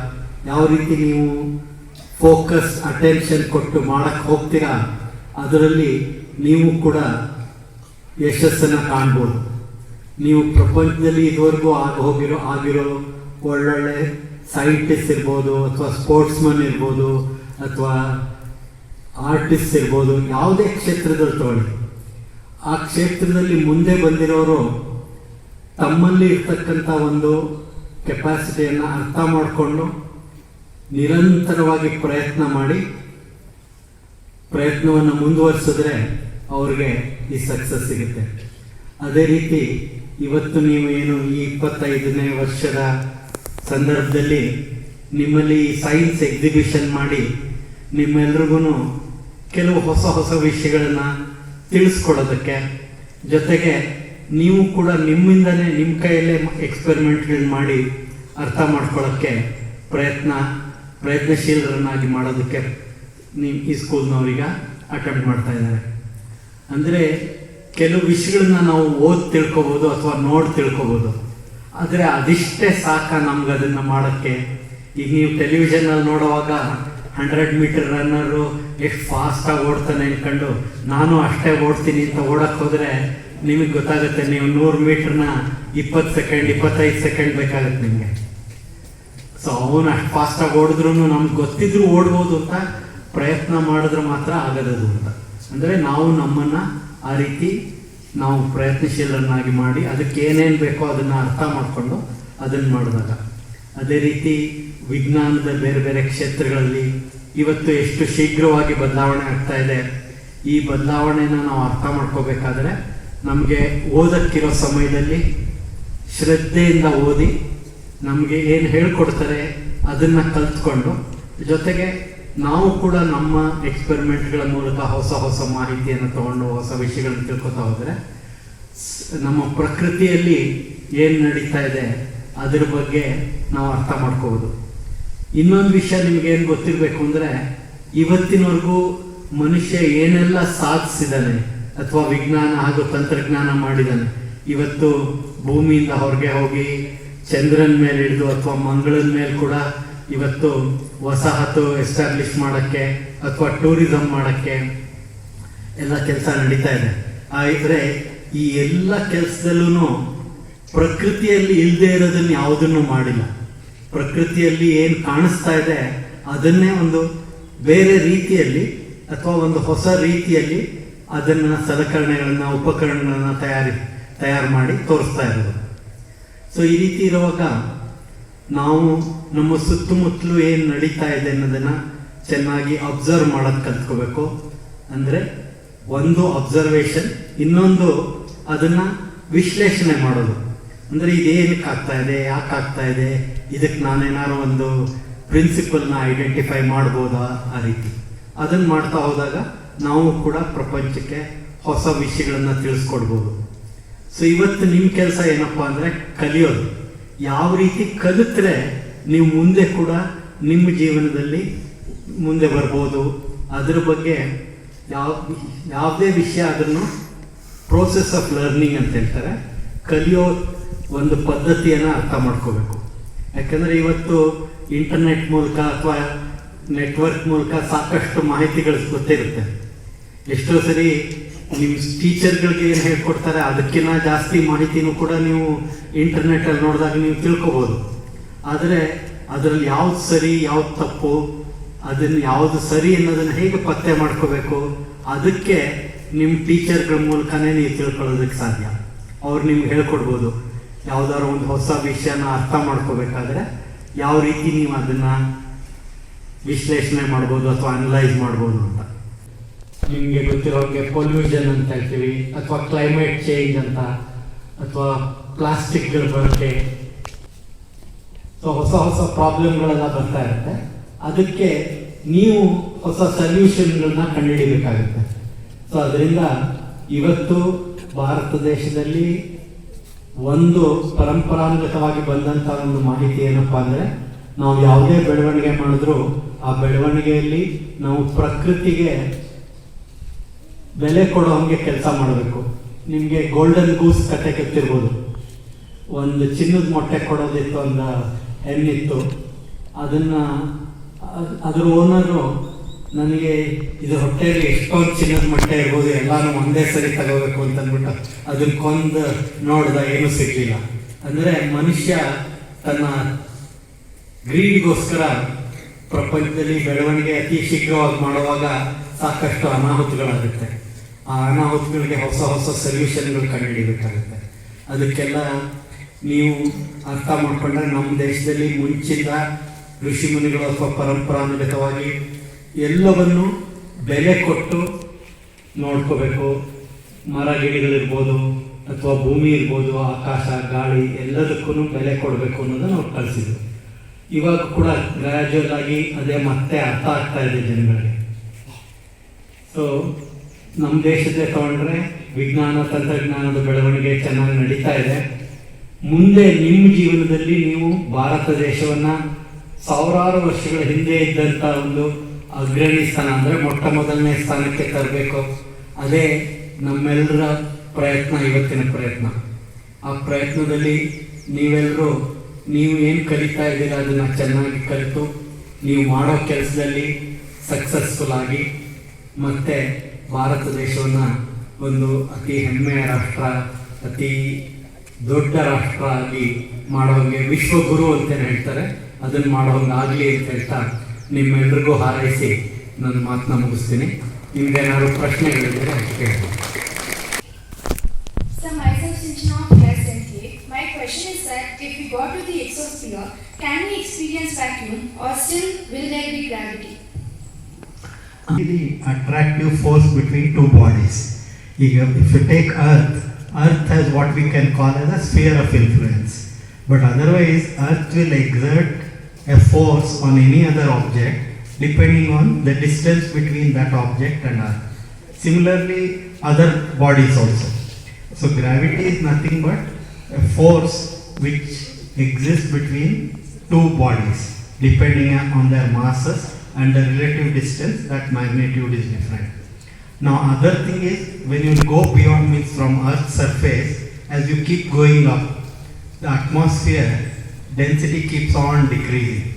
ಯಾವ ರೀತಿ ನೀವು ಫೋಕಸ್ ಅಟೆನ್ಷನ್ ಕೊಟ್ಟು ಮಾಡೋಕ್ಕೆ ಹೋಗ್ತೀರಾ, ಅದರಲ್ಲಿ ನೀವು ಕೂಡ ಯಶಸ್ಸನ್ನು ಕಾಣ್ಬೋದು. ನೀವು ಪ್ರಪಂಚದಲ್ಲಿ ಇದುವರೆಗೂ ಆಗಿರೋ ಒಳ್ಳೊಳ್ಳೆ ಸೈಂಟಿಸ್ಟ್ ಇರ್ಬೋದು, ಅಥವಾ ಸ್ಪೋರ್ಟ್ಸ್ಮನ್ ಇರ್ಬೋದು, ಅಥವಾ ಆರ್ಟಿಸ್ಟ್ ಇರ್ಬೋದು, ಯಾವುದೇ ಕ್ಷೇತ್ರದಲ್ಲಿ ತಗೊಳ್ಳಿ, ಆ ಕ್ಷೇತ್ರದಲ್ಲಿ ಮುಂದೆ ಬಂದಿರೋರು ತಮ್ಮಲ್ಲಿ ಇರ್ತಕ್ಕಂಥ ಒಂದು ಕೆಪಾಸಿಟಿಯನ್ನು ಅರ್ಥ ಮಾಡಿಕೊಂಡು ನಿರಂತರವಾಗಿ ಪ್ರಯತ್ನ ಮಾಡಿ ಪ್ರಯತ್ನವನ್ನು ಮುಂದುವರಿಸಿದ್ರೆ ಅವ್ರಿಗೆ ಈ ಸಕ್ಸಸ್ ಸಿಗುತ್ತೆ. ಅದೇ ರೀತಿ ಇವತ್ತು ನೀವು ಏನು ಈ 25ನೇ ವರ್ಷದ ಸಂದರ್ಭದಲ್ಲಿ ನಿಮ್ಮಲ್ಲಿ ಸೈನ್ಸ್ ಎಕ್ಸಿಬಿಷನ್ ಮಾಡಿ ನಿಮ್ಮೆಲ್ರಿಗೂ ಕೆಲವು ಹೊಸ ಹೊಸ ವಿಷಯಗಳನ್ನು ತಿಳಿಸ್ಕೊಡೋದಕ್ಕೆ, ಜೊತೆಗೆ ನೀವು ಕೂಡ ನಿಮ್ಮಿಂದನೇ ನಿಮ್ಮ ಕೈಯಲ್ಲೇ ಎಕ್ಸ್ಪೆರಿಮೆಂಟ್ಗಳನ್ನ ಮಾಡಿ ಅರ್ಥ ಮಾಡ್ಕೊಳ್ಳೋಕ್ಕೆ ಪ್ರಯತ್ನಶೀಲರನ್ನಾಗಿ ಮಾಡೋದಕ್ಕೆ ನೀವು ಈ ಸ್ಕೂಲ್ನವ್ರಿಗೆ ಅಟೆಂಪ್ಟ್ ಮಾಡ್ತಾ ಇದ್ದಾರೆ. ಅಂದರೆ ಕೆಲವು ವಿಷಯಗಳನ್ನ ನಾವು ತಿಳ್ಕೊಬೋದು ಅಥವಾ ತಿಳ್ಕೊಬೋದು, ಆದರೆ ಅದಿಷ್ಟೇ ಸಾಕ ನಮ್ಗೆ ಅದನ್ನು ಮಾಡೋಕ್ಕೆ. ಈಗ ನೀವು ಟೆಲಿವಿಷನಲ್ಲಿ ನೋಡುವಾಗ 100 ಮೀಟರ್ ರನ್ನರು ಎಷ್ಟು ಫಾಸ್ಟಾಗಿ ಓಡ್ತಾನೆ ಅಂದ್ಕೊಂಡು ನಾನು ಅಷ್ಟೇ ಓಡ್ತೀನಿ ಅಂತ ಓಡಕ್ಕೆ ಹೋದರೆ ನಿಮಗೆ ಗೊತ್ತಾಗುತ್ತೆ, ನೀವು 100 ಮೀಟ್ರನ್ನ 20 ಸೆಕೆಂಡ್ 25 ಸೆಕೆಂಡ್ ಬೇಕಾಗುತ್ತೆ ನಿಮಗೆ. ಸೊ ಅವನು ಅಷ್ಟು ಫಾಸ್ಟಾಗಿ ಓಡಿದ್ರು ನಮ್ಗೆ ಗೊತ್ತಿದ್ರು ಓಡ್ಬೋದು ಅಂತ ಪ್ರಯತ್ನ ಮಾಡಿದ್ರೆ ಮಾತ್ರ ಆಗದದು ಅಂತ. ಅಂದರೆ ನಾವು ನಮ್ಮನ್ನು ಆ ರೀತಿ ನಾವು ಪ್ರಯತ್ನಶೀಲರನ್ನಾಗಿ ಮಾಡಿ ಅದಕ್ಕೆ ಏನೇನು ಬೇಕೋ ಅದನ್ನು ಅರ್ಥ ಮಾಡಿಕೊಂಡು ಅದನ್ನು ಮಾಡಿದಾಗ. ಅದೇ ರೀತಿ ವಿಜ್ಞಾನದ ಬೇರೆ ಬೇರೆ ಕ್ಷೇತ್ರಗಳಲ್ಲಿ ಇವತ್ತು ಎಷ್ಟು ಶೀಘ್ರವಾಗಿ ಬದಲಾವಣೆ ಆಗ್ತಾ ಇದೆ. ಈ ಬದಲಾವಣೆನ ನಾವು ಅರ್ಥ ಮಾಡ್ಕೋಬೇಕಾದ್ರೆ ನಮಗೆ ಓದಕ್ಕಿರೋ ಸಮಯದಲ್ಲಿ ಶ್ರದ್ಧೆಯಿಂದ ಓದಿ ನಮಗೆ ಏನು ಹೇಳ್ಕೊಡ್ತಾರೆ ಅದನ್ನು ಕಲ್ತ್ಕೊಂಡು, ಜೊತೆಗೆ ನಾವು ಕೂಡ ನಮ್ಮ ಎಕ್ಸ್ಪೆರಿಮೆಂಟ್ಗಳ ಮೂಲಕ ಹೊಸ ಹೊಸ ಮಾಹಿತಿಯನ್ನು ತಗೊಂಡು ಹೊಸ ವಿಷಯಗಳನ್ನು ತಿಳ್ಕೊತಾ ಹೋದರೆ ನಮ್ಮ ಪ್ರಕೃತಿಯಲ್ಲಿ ಏನು ನಡೀತಾ ಇದೆ ಅದ್ರ ಬಗ್ಗೆ ನಾವು ಅರ್ಥ ಮಾಡ್ಕೋಬೋದು. ಇನ್ನೊಂದು ವಿಷಯ ನಿಮ್ಗೇನು ಗೊತ್ತಿರಬೇಕು ಅಂದರೆ, ಇವತ್ತಿನವರೆಗೂ ಮನುಷ್ಯ ಏನೆಲ್ಲ ಸಾಧಿಸಿದ್ದಾನೆ ಅಥವಾ ವಿಜ್ಞಾನ ಹಾಗೂ ತಂತ್ರಜ್ಞಾನ ಮಾಡಿದ್ದಾನೆ, ಇವತ್ತು ಭೂಮಿಯಿಂದ ಹೊರಗೆ ಹೋಗಿ ಚಂದ್ರನ ಮೇಲೆ ಹಿಡಿದು ಅಥವಾ ಮಂಗಳದ ಮೇಲೆ ಕೂಡ ಇವತ್ತು ವಸಾಹತು ಎಸ್ಟಾಬ್ಲಿಷ್ ಮಾಡೋಕ್ಕೆ ಅಥವಾ ಟೂರಿಸಮ್ ಮಾಡೋಕ್ಕೆ ಎಲ್ಲ ಕೆಲಸ ನಡೀತಾ ಇದೆ. ಆದರೆ ಈ ಎಲ್ಲ ಕೆಲಸದಲ್ಲೂ ಪ್ರಕೃತಿಯಲ್ಲಿ ಇಲ್ಲದೆ ಇರೋದನ್ನು ಯಾವುದನ್ನು ಮಾಡಿಲ್ಲ. ಪ್ರಕೃತಿಯಲ್ಲಿ ಏನು ಕಾಣಿಸ್ತಾ ಇದೆ ಅದನ್ನೇ ಒಂದು ಬೇರೆ ರೀತಿಯಲ್ಲಿ ಅಥವಾ ಒಂದು ಹೊಸ ರೀತಿಯಲ್ಲಿ ಅದನ್ನು ಸಲಕರಣೆಗಳನ್ನು ಉಪಕರಣಗಳನ್ನು ತಯಾರು ಮಾಡಿ ತೋರಿಸ್ತಾ ಇರೋದು. ಸೊ ಈ ರೀತಿ ಇರುವಾಗ ನಾವು ನಮ್ಮ ಸುತ್ತಮುತ್ತಲೂ ಏನು ನಡೀತಾ ಇದೆ ಅನ್ನೋದನ್ನು ಚೆನ್ನಾಗಿ ಅಬ್ಸರ್ವ್ ಮಾಡೋದು ಕಲ್ತ್ಕೋಬೇಕು. ಅಂದರೆ ಒಂದು ಅಬ್ಸರ್ವೇಷನ್, ಇನ್ನೊಂದು ಅದನ್ನು ವಿಶ್ಲೇಷಣೆ ಮಾಡೋದು. ಅಂದರೆ ಇದೇನಕ್ಕೆ ಆಗ್ತಾ ಇದೆ, ಯಾಕೆ ಆಗ್ತಾ ಇದೆ, ಇದಕ್ಕೆ ನಾನೇನಾದ್ರು ಒಂದು ಪ್ರಿನ್ಸಿಪಲ್ನ ಐಡೆಂಟಿಫೈ ಮಾಡ್ಬೋದಾ, ಆ ರೀತಿ ಅದನ್ನು ಮಾಡ್ತಾ ಹೋದಾಗ ನಾವು ಕೂಡ ಪ್ರಪಂಚಕ್ಕೆ ಹೊಸ ವಿಷಯಗಳನ್ನು ತಿಳಿಸ್ಕೊಡ್ಬೋದು. ಸೊ ಇವತ್ತು ನಿಮ್ಮ ಕೆಲಸ ಏನಪ್ಪ ಅಂದರೆ ಕಲಿಯೋದು. ಯಾವ ರೀತಿ ಕಲಿತ್ರೆ ನೀವು ಮುಂದೆ ಕೂಡ ನಿಮ್ಮ ಜೀವನದಲ್ಲಿ ಮುಂದೆ ಬರ್ಬೋದು, ಅದ್ರ ಬಗ್ಗೆ ಯಾವುದೇ ವಿಷಯ ಅದನ್ನು ಪ್ರೋಸೆಸ್ ಆಫ್ ಲರ್ನಿಂಗ್ ಅಂತ ಹೇಳ್ತಾರೆ. ಕಲಿಯೋ ಒಂದು ಪದ್ಧತಿಯನ್ನು ಅರ್ಥ ಮಾಡ್ಕೋಬೇಕು. ಯಾಕಂದರೆ ಇವತ್ತು ಇಂಟರ್ನೆಟ್ ಮೂಲಕ ಅಥವಾ ನೆಟ್ವರ್ಕ್ ಮೂಲಕ ಸಾಕಷ್ಟು ಮಾಹಿತಿಗಳು ಗೊತ್ತಿರುತ್ತೆ. ಎಷ್ಟೋ ಸರಿ ನಿಮ್ಮ ಟೀಚರ್ಗಳಿಗೆ ಏನು ಹೇಳ್ಕೊಡ್ತಾರೆ ಅದಕ್ಕಿಂತ ಜಾಸ್ತಿ ಮಾಹಿತಿನೂ ಕೂಡ ನೀವು ಇಂಟರ್ನೆಟ್ಟಲ್ಲಿ ನೋಡಿದಾಗ ನೀವು ತಿಳ್ಕೊಬೋದು. ಆದರೆ ಅದರಲ್ಲಿ ಯಾವ್ದು ಸರಿ ಯಾವ್ದು ತಪ್ಪು, ಅದನ್ನು ಯಾವುದು ಸರಿ ಅನ್ನೋದನ್ನು ಹೇಗೆ ಪತ್ತೆ ಮಾಡ್ಕೋಬೇಕು, ಅದಕ್ಕೆ ನಿಮ್ಮ ಟೀಚರ್ಗಳ ಮೂಲಕನೇ ನೀವು ತಿಳ್ಕೊಳ್ಳೋದಕ್ಕೆ ಸಾಧ್ಯ. ಅವ್ರು ನಿಮ್ಗೆ ಹೇಳ್ಕೊಡ್ಬೋದು. ಯಾವುದಾದ್ರು ಒಂದು ಹೊಸ ವಿಷಯನ ಅರ್ಥ ಮಾಡ್ಕೋಬೇಕಾದ್ರೆ ಯಾವ ರೀತಿ ನೀವು ಅದನ್ನು ವಿಶ್ಲೇಷಣೆ ಮಾಡ್ಬೋದು ಅಥವಾ ಅನಲೈಸ್ ಮಾಡ್ಬೋದು ಅಂತ. ನಿಮಗೆ ಗೊತ್ತಿರೋಂಗೆ ಪೊಲ್ಯೂಷನ್ ಅಂತ ಹೇಳ್ತೀವಿ, ಅಥವಾ ಕ್ಲೈಮೇಟ್ ಚೇಂಜ್ ಅಂತ, ಅಥವಾ ಪ್ಲಾಸ್ಟಿಕ್ಗಳ ಬಳಕೆ. ಸೊ ಹೊಸ ಹೊಸ ಪ್ರಾಬ್ಲಮ್ಗಳೆಲ್ಲ ಬರ್ತಾ ಇರುತ್ತೆ. ಅದಕ್ಕೆ ನೀವು ಹೊಸ ಸೊಲ್ಯೂಷನ್ಗಳನ್ನ ಕಂಡುಹಿಡಿಬೇಕಾಗುತ್ತೆ. ಸೊ ಅದರಿಂದ ಇವತ್ತು ಭಾರತ ದೇಶದಲ್ಲಿ ಒಂದು ಪರಂಪರಾಗತವಾಗಿ ಬಂದಂಥ ಒಂದು ಮಾಹಿತಿ ಏನಪ್ಪ ಅಂದರೆ, ನಾವು ಯಾವುದೇ ಬೆಳವಣಿಗೆ ಮಾಡಿದ್ರೂ ಆ ಬೆಳವಣಿಗೆಯಲ್ಲಿ ನಾವು ಪ್ರಕೃತಿಗೆ ಬೆಲೆ ಕೊಡೋ ಹಂಗೆ ಕೆಲಸ ಮಾಡಬೇಕು. ನಿಮಗೆ ಗೋಲ್ಡನ್ ಗೂಸ್ ಕತೆ ಕೆತ್ತಿರ್ಬೋದು. ಒಂದು ಚಿನ್ನದ ಮೊಟ್ಟೆ ಕೊಡೋದಿತ್ತು, ಒಂದು ಹೆಣ್ಣಿತ್ತು. ಅದ್ರ ಓನರು ನನಗೆ ಇದು ಹೊಟ್ಟೆಯಲ್ಲಿ ಎಷ್ಟೊಂದು ಚಿನ್ನದ ಮೊಟ್ಟೆ ಇರ್ಬೋದು, ಎಲ್ಲಾನು ಒಂದೇ ಸರಿ ತಗೋಬೇಕು ಅಂತ ಅಂದ್ಬಿಟ್ಟು ಅದನ್ನ ಕೊಂದು ನೋಡ್ದ, ಏನೂ ಸಿಗ್ಲಿಲ್ಲ. ಅಂದರೆ ಮನುಷ್ಯ ತನ್ನ ಗ್ರೀಡ್ಗೋಸ್ಕರ ಪ್ರಪಂಚದಲ್ಲಿ ಬೆಳವಣಿಗೆ ಅತಿ ಶೀಘ್ರವಾಗಿ ಮಾಡುವಾಗ ಸಾಕಷ್ಟು ಅನಾಹುತಗಳಾಗುತ್ತೆ. ಆ ಅನಾಹುತಗಳಿಗೆ ಹೊಸ ಹೊಸ ಸೊಲ್ಯೂಷನ್ಗಳು ಕಂಡುಹಿಡಿಬೇಕಾಗುತ್ತೆ. ಅದಕ್ಕೆಲ್ಲ ನೀವು ಅರ್ಥ ಮಾಡಿಕೊಂಡ್ರೆ ನಮ್ಮ ದೇಶದಲ್ಲಿ ಮುಂಚಿನ ಋಷಿ ಮುನಿಗಳು ಅಥವಾ ಪರಂಪರಾನುಗತವಾಗಿ ಎಲ್ಲವನ್ನು ಬೆಲೆ ಕೊಟ್ಟು ನೋಡ್ಕೋಬೇಕು. ಮರ ಗಿಡಗಳಿರ್ಬೋದು ಅಥವಾ ಭೂಮಿ ಇರ್ಬೋದು, ಆಕಾಶ ಗಾಳಿ ಎಲ್ಲದಕ್ಕೂ ಬೆಲೆ ಕೊಡಬೇಕು ಅನ್ನೋದನ್ನು ನಾವು ಕಲಿಸಿದ್ವಿ. ಇವಾಗ ಕೂಡ ಗ್ರ್ಯಾಜುವಲ್ ಆಗಿ ಅದೇ ಮತ್ತೆ ಅರ್ಥ ಆಗ್ತಾ ಇದೆ ಜನಗಳಿಗೆ. ಸೊ ನಮ್ಮ ದೇಶದೇ ತಗೊಂಡ್ರೆ ವಿಜ್ಞಾನ ತಂತ್ರಜ್ಞಾನದ ಬೆಳವಣಿಗೆ ಚೆನ್ನಾಗಿ ನಡೀತಾ ಇದೆ. ಮುಂದೆ ನಿಮ್ಮ ಜೀವನದಲ್ಲಿ ನೀವು ಭಾರತ ದೇಶವನ್ನು ಸಾವಿರಾರು ವರ್ಷಗಳ ಹಿಂದೆ ಇದ್ದಂಥ ಒಂದು ಅಗ್ರಣಿ ಸ್ಥಾನ ಅಂದರೆ ಮೊಟ್ಟ ಮೊದಲನೇ ಸ್ಥಾನಕ್ಕೆ ತರಬೇಕು. ಅದೇ ನಮ್ಮೆಲ್ಲರ ಪ್ರಯತ್ನ, ಇವತ್ತಿನ ಪ್ರಯತ್ನ. ಆ ಪ್ರಯತ್ನದಲ್ಲಿ ನೀವೆಲ್ಲರೂ ನೀವು ಏನು ಕಲಿತಾ ಇದ್ದೀರಾ ಅದನ್ನು ಚೆನ್ನಾಗಿ ಕಲಿತು ನೀವು ಮಾಡೋ ಕೆಲಸದಲ್ಲಿ ಸಕ್ಸಸ್ಫುಲ್ ಆಗಿ ಮತ್ತು ಭಾರತ ದೇಶವನ್ನು ಒಂದು ಅತಿ ಹೆಮ್ಮೆಯ ರಾಷ್ಟ್ರ, ಅತಿ ದೊಡ್ಡ ರಾಷ್ಟ್ರ ಆಗಿ ಮಾಡೋಂಗೆ, ವಿಶ್ವಗುರು ಅಂತಲೇ ಹೇಳ್ತಾರೆ, ಅದನ್ನು ಮಾಡೋಂಗಾಗಲಿ ಅಂತ ಹೇಳ್ತಾ ನಿಮ್ಮೆಲ್ರಿಗೂ ಹಾರೈಸಿ ನನ್ನ ಮಾತನ್ನ ಮುಗಿಸ್ತೀನಿ. ನಿಮ್ಗೇನಾದ್ರು ಪ್ರಶ್ನೆಗಳಿದ್ರೆ ಕೇಳಿ. My question is that if we go to the exosphere, can we experience vacuum or still will there be gravity? The attractive force between two bodies. If you take Earth has what we can call as a sphere of influence. But otherwise, Earth will exert a force on any other object depending on the distance between that object and Earth. Similarly, other bodies also. So gravity is nothing but a force which exists between two bodies, depending on their masses and the relative distance. That magnitude is different. Now, other thing is, when you go beyond, means from Earth's surface, as you keep going up, the atmosphere density keeps on decreasing.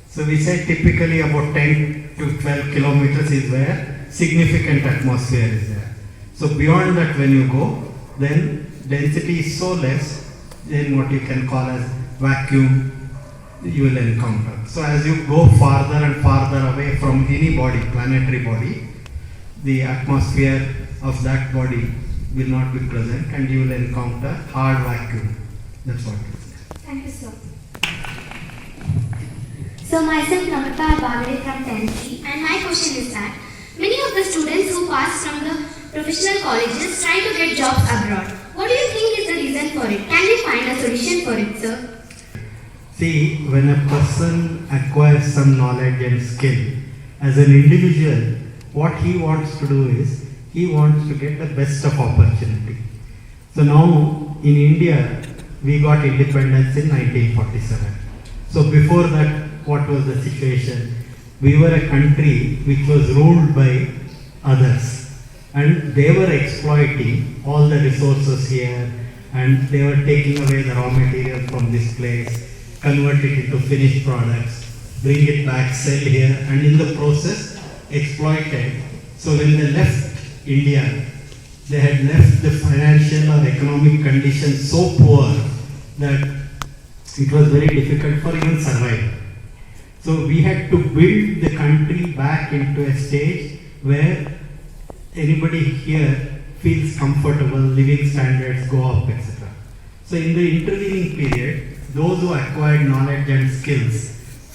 So we say typically about 10 to 12 kilometers is where significant atmosphere is there. So beyond that, when you go, then density is so less, then what you can call as vacuum you will encounter. So as you go farther and farther away from any body, planetary body, the atmosphere of that body will not be present and you will encounter hard vacuum. That's what it is. Thank you, sir. So myself Namrata Bagade from 10th, and my question is that many of the students who pass from the professional colleges try to get jobs abroad. What do you think is the reason for it? Can we find a solution for it, sir? See, when a person acquires some knowledge and skill, as an individual, what he wants to do is, he wants to get the best of opportunity. So now, in India, we got independence in 1947. So before that, what was the situation? We were a country which was ruled by others. And they were exploiting all the resources here, and they were taking away the raw material from this place, convert it into finished products, bring it back, sell here, and in the process, exploited. So when they left India, they had left the financial or economic conditions so poor that it was very difficult for even survival. So we had to build the country back into a stage where anybody here feels comfortable, living standards go up, etc. So in the intervening period, those who acquired knowledge and skills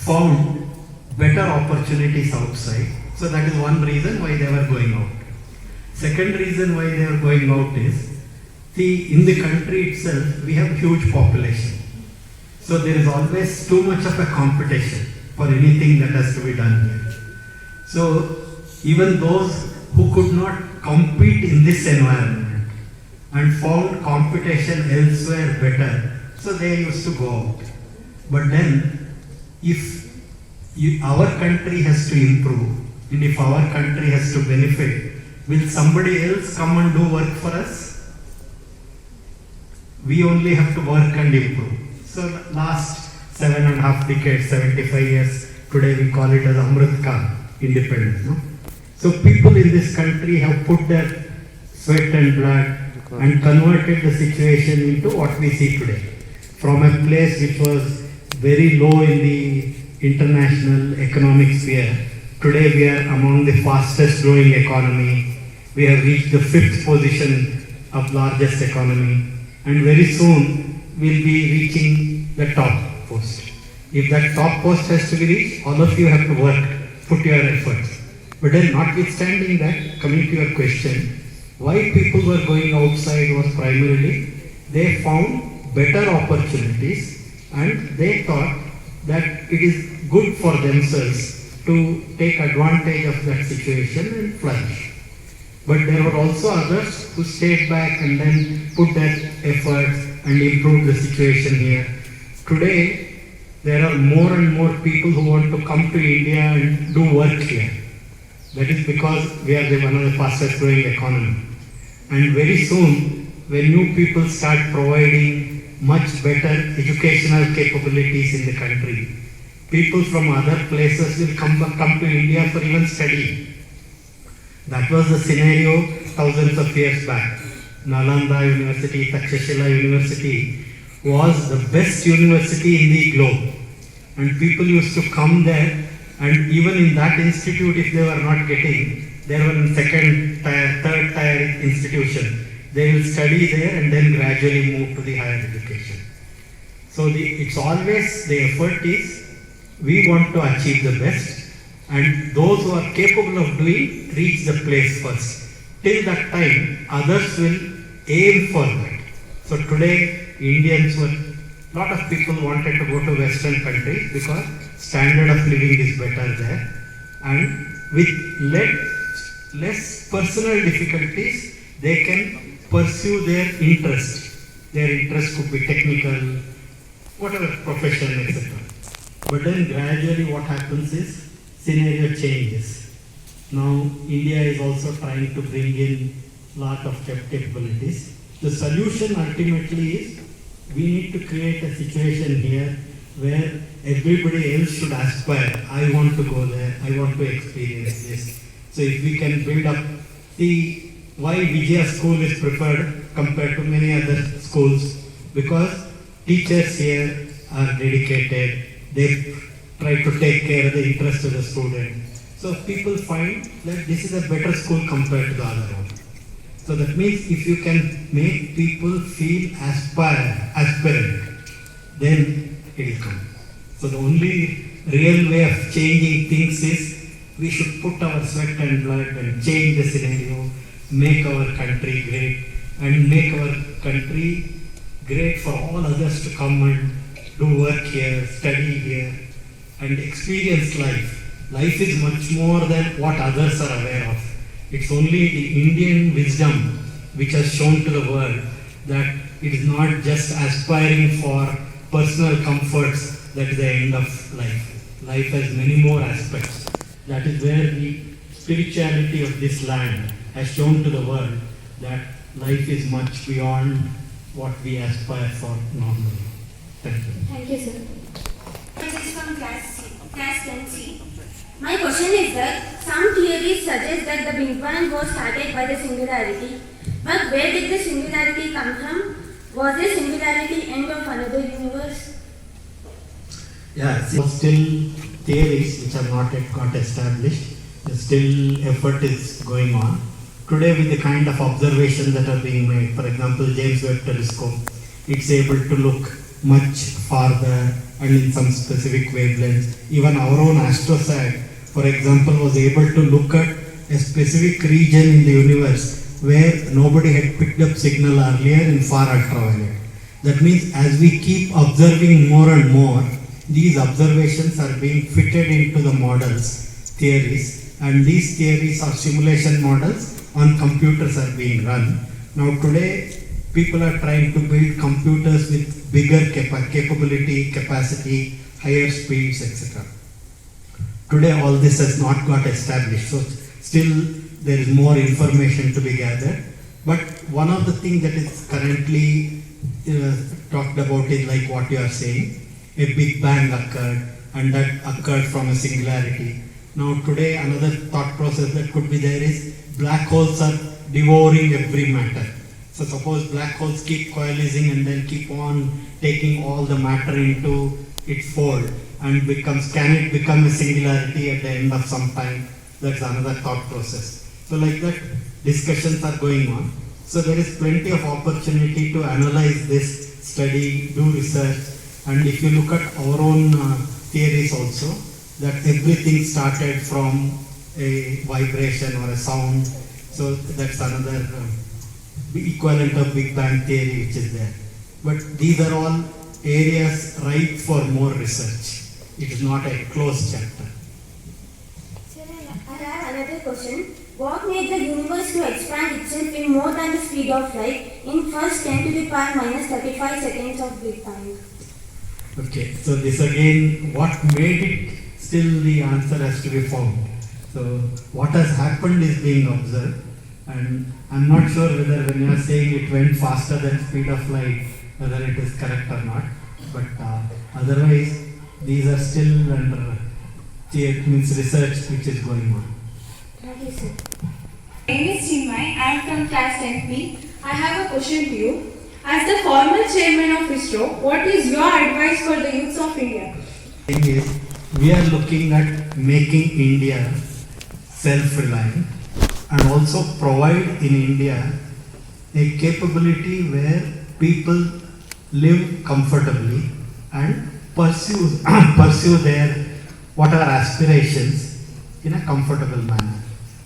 found better opportunities outside. So that is one reason why they were going out. Second reason why they are going out is, see, in the country itself, we have huge population. So there is always too much of a competition for anything that has to be done here. So even those who could not compete in this environment and found competition elsewhere better, so they used to go out. But then, if our country has to improve, and if our country has to benefit, will somebody else come and do work for us? We only have to work and improve. So last 7.5 decades, 75 years, today we call it as Amrit Kaal, independence. No? So people in this country have put their sweat and blood and converted the situation into what we see today. From a place which was very low in the international economic sphere, today we are among the fastest growing economy. We have reached the 5th position of largest economy, and very soon we'll be reaching the top post. If that top post has to be reached, all of you have to work, put your efforts. But then, notwithstanding that, coming to your question, why people were going outside was primarily they found better opportunities and they thought that it is good for themselves to take advantage of that situation and flourish. But there were also others who stayed back and then put their efforts and improved the situation here. Today, there are more and more people who want to come to India and do work here. That is because we are one of the fastest growing economy. And very soon, when new people start providing much better educational capabilities in the country, people from other places will come to India for even study. That was the scenario thousands of years back. Nalanda University, Takshashila University was the best university in the globe. And people used to come there, and even in that institute, if they were not getting, they were in second tier, third tier institution. They will study there and then gradually move to the higher education. So it's always the effort is, we want to achieve the best, and those who are capable of doing, reach the place first. Till that time, others will aim for that. So today, Indians were, lot of people wanted to go to Western countries because standard of living is better there. and with less personal difficulties, they can pursue their interest. Their interest could be technical, whatever profession, etc. But then gradually what happens is scenario changes. Now India is also trying to bring in lot of capabilities. The solution ultimately is we need to create a situation here where everybody else should aspire. I want to go there, I want to experience this. So if we can build up why Vijaya school is preferred compared to many other schools, because teachers here are dedicated, they try to take care of the interest of the student. So people find that this is a better school compared to the other one. So that means if you can make people feel aspirant, then it will come. So the only real way of changing things is we should put our sweat and blood and change the scenario, make our country great, and make our country great for all others to come and do work here, study here, and experience life. Life is much more than what others are aware of. It's only the Indian wisdom which has shown to the world that it is not just aspiring for personal comforts that is the end of life. Life has many more aspects. That is where the spirituality of this land has shown to the world that life is much beyond what we aspire for normally. Thank you. Thank you, sir. This is from class 10C. My question is that some theories suggest that the Big Bang was started by the singularity, but where did the singularity come from? Was the singularity end of another universe? Yeah, still theories which have not yet got established. Still effort is going on. Today with the kind of observations that are being made, for example, James Webb Telescope, it's able to look much farther and in some specific wavelengths. Even our own astrosat, for example, was able to look at a specific region in the universe where nobody had picked up signal earlier in far ultraviolet. That means as we keep observing more and more, these observations are being fitted into the models, theories, and these theories are simulation models on computers are being run. Now today, people are trying to build computers with bigger capability, capacity, higher speeds, etc. Today all this has not got established, so still there is more information to be gathered. But one of the things that is currently talked about is like what you are saying, a Big Bang occurred and that occurred from a singularity. Now today another thought process that could be there is black holes are devouring every matter. So suppose black holes keep coalescing and then keep on taking all the matter into its fold and can it become a singularity at the end of some time? That's another thought process. So like that, discussions are going on. So there is plenty of opportunity to analyze this, study, do research, and if you look at our own theories also, that everything started from a vibration or a sound. So that's another equivalent of Big Bang theory which is there. But these are all areas ripe for more research. It is not a closed chapter. Sir, I have another question. What made the universe to expand itself in more than the speed of light in first 10 to the power minus 35 seconds of Big Bang? Okay, so this again, what made it, still the answer has to be found. So what has happened is being observed, and I'm not sure whether when you are saying it went faster than speed of light, whether it is correct or not, but otherwise these are still under research which is going on. Thank you, sir. My name is Chinmay. I am from class 10B. I have a question to you. As the former chairman of ISRO, what is your advice for the youths of India? Thing is, we are looking at making India self-reliant and also provide in India a capability where people live comfortably and pursue their whatever aspirations in a comfortable manner.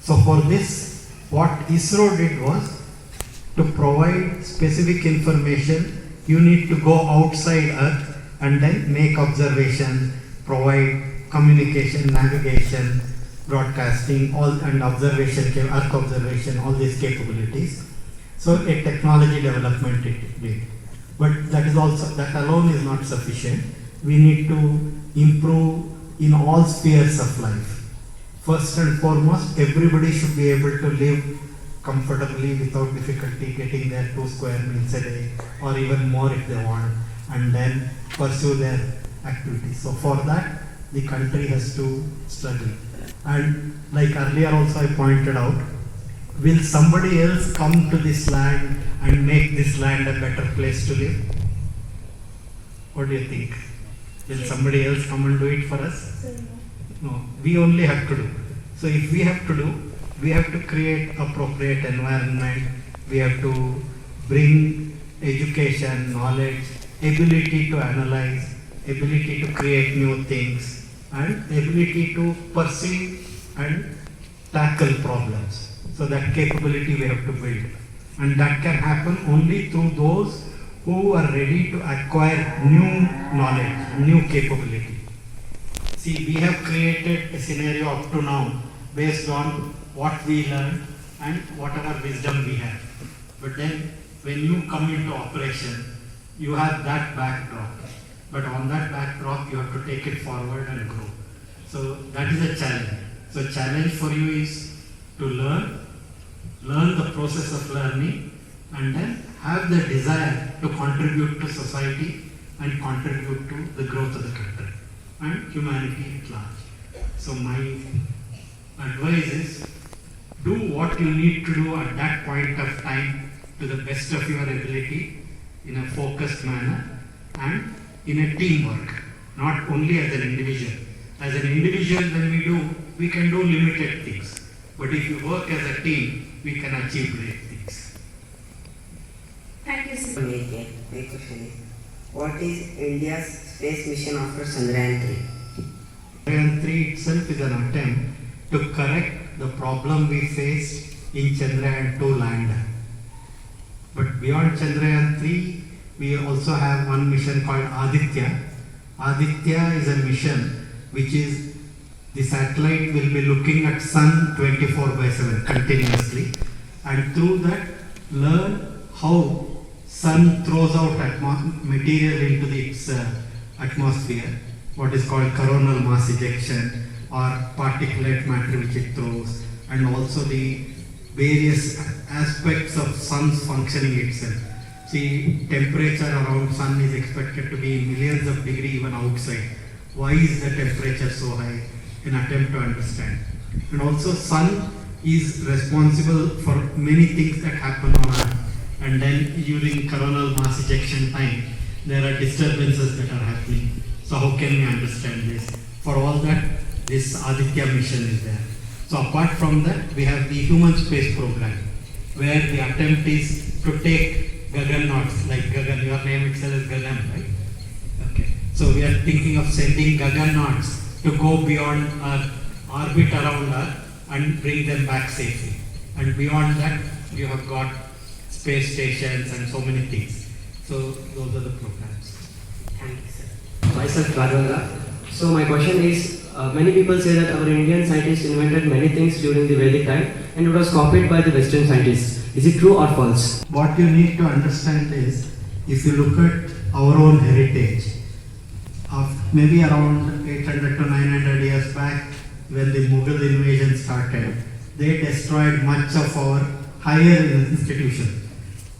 So for this, what ISRO did was to provide specific information. You need to go outside Earth and then make observation, provide communication, navigation, broadcasting, all and observation, Earth observation, all these capabilities. So a technology development it did. But that alone is not sufficient. We need to improve in all spheres of life. First and foremost, everybody should be able to live comfortably without difficulty getting their 2 square meals a day or even more if they want, and then pursue their activities. So for that, the country has to struggle. And like earlier also I pointed out, will somebody else come to this land and make this land a better place to live? What do you think? Will somebody else come and do it for us? No, we only have to do. So if we have to do, we have to create appropriate environment, we have to bring education, knowledge, ability to analyze, ability to create new things, and ability to perceive and tackle problems. So that capability we have to build. And that can happen only through those who are ready to acquire new knowledge, new capability. See, we have created a scenario up to now based on what we learned and whatever wisdom we have. But then when you come into operation, you have that backdrop. But on that backdrop, you have to take it forward and grow. So that is a challenge. So challenge for you is to learn the process of learning, and then have the desire to contribute to society and contribute to the growth of the country and humanity at large. So my advice is, do what you need to do at that point of time to the best of your ability in a focused manner and in a teamwork, not only as an individual. As an individual, when we can do limited things. But if you work as a team, we can achieve great things. Thank you, sir. My question is, what is India's space mission after Chandrayaan-3? Chandrayaan-3 itself is an attempt to correct the problem we faced in Chandrayaan-2 lander. But beyond Chandrayaan-3, we also have one mission called Aditya. Aditya is a mission which is, the satellite will be looking at sun 24/7 continuously, and through that learn how sun throws out material into its atmosphere, what is called coronal mass ejection or particulate matter which it throws, and also the various aspects of sun's functioning itself. See, temperature around sun is expected to be millions of degrees even outside. Why is the temperature so high? An attempt to understand. And also sun is responsible for many things that happen on Earth. And then during coronal mass ejection time, there are disturbances that are happening. So how can we understand this? For all that, this Aditya mission is there. So apart from that, we have the human space program, where the attempt is to take Gagannauts, like Gagan, your name itself is Gagan, right? Okay. So we are thinking of sending Gagannauts to go beyond Earth, orbit around Earth, and bring them back safely. And beyond that, you have got space stations and so many things. So those are the programs. Thank you, sir. Myself, Radhanga. So my question is, many people say that our Indian scientists invented many things during the Vedic time and it was copied by the Western scientists. Is it true or false? What you need to understand is, if you look at our own heritage, of maybe around 800 to 900 years back, when the Mughal invasion started, they destroyed much of our higher institutions,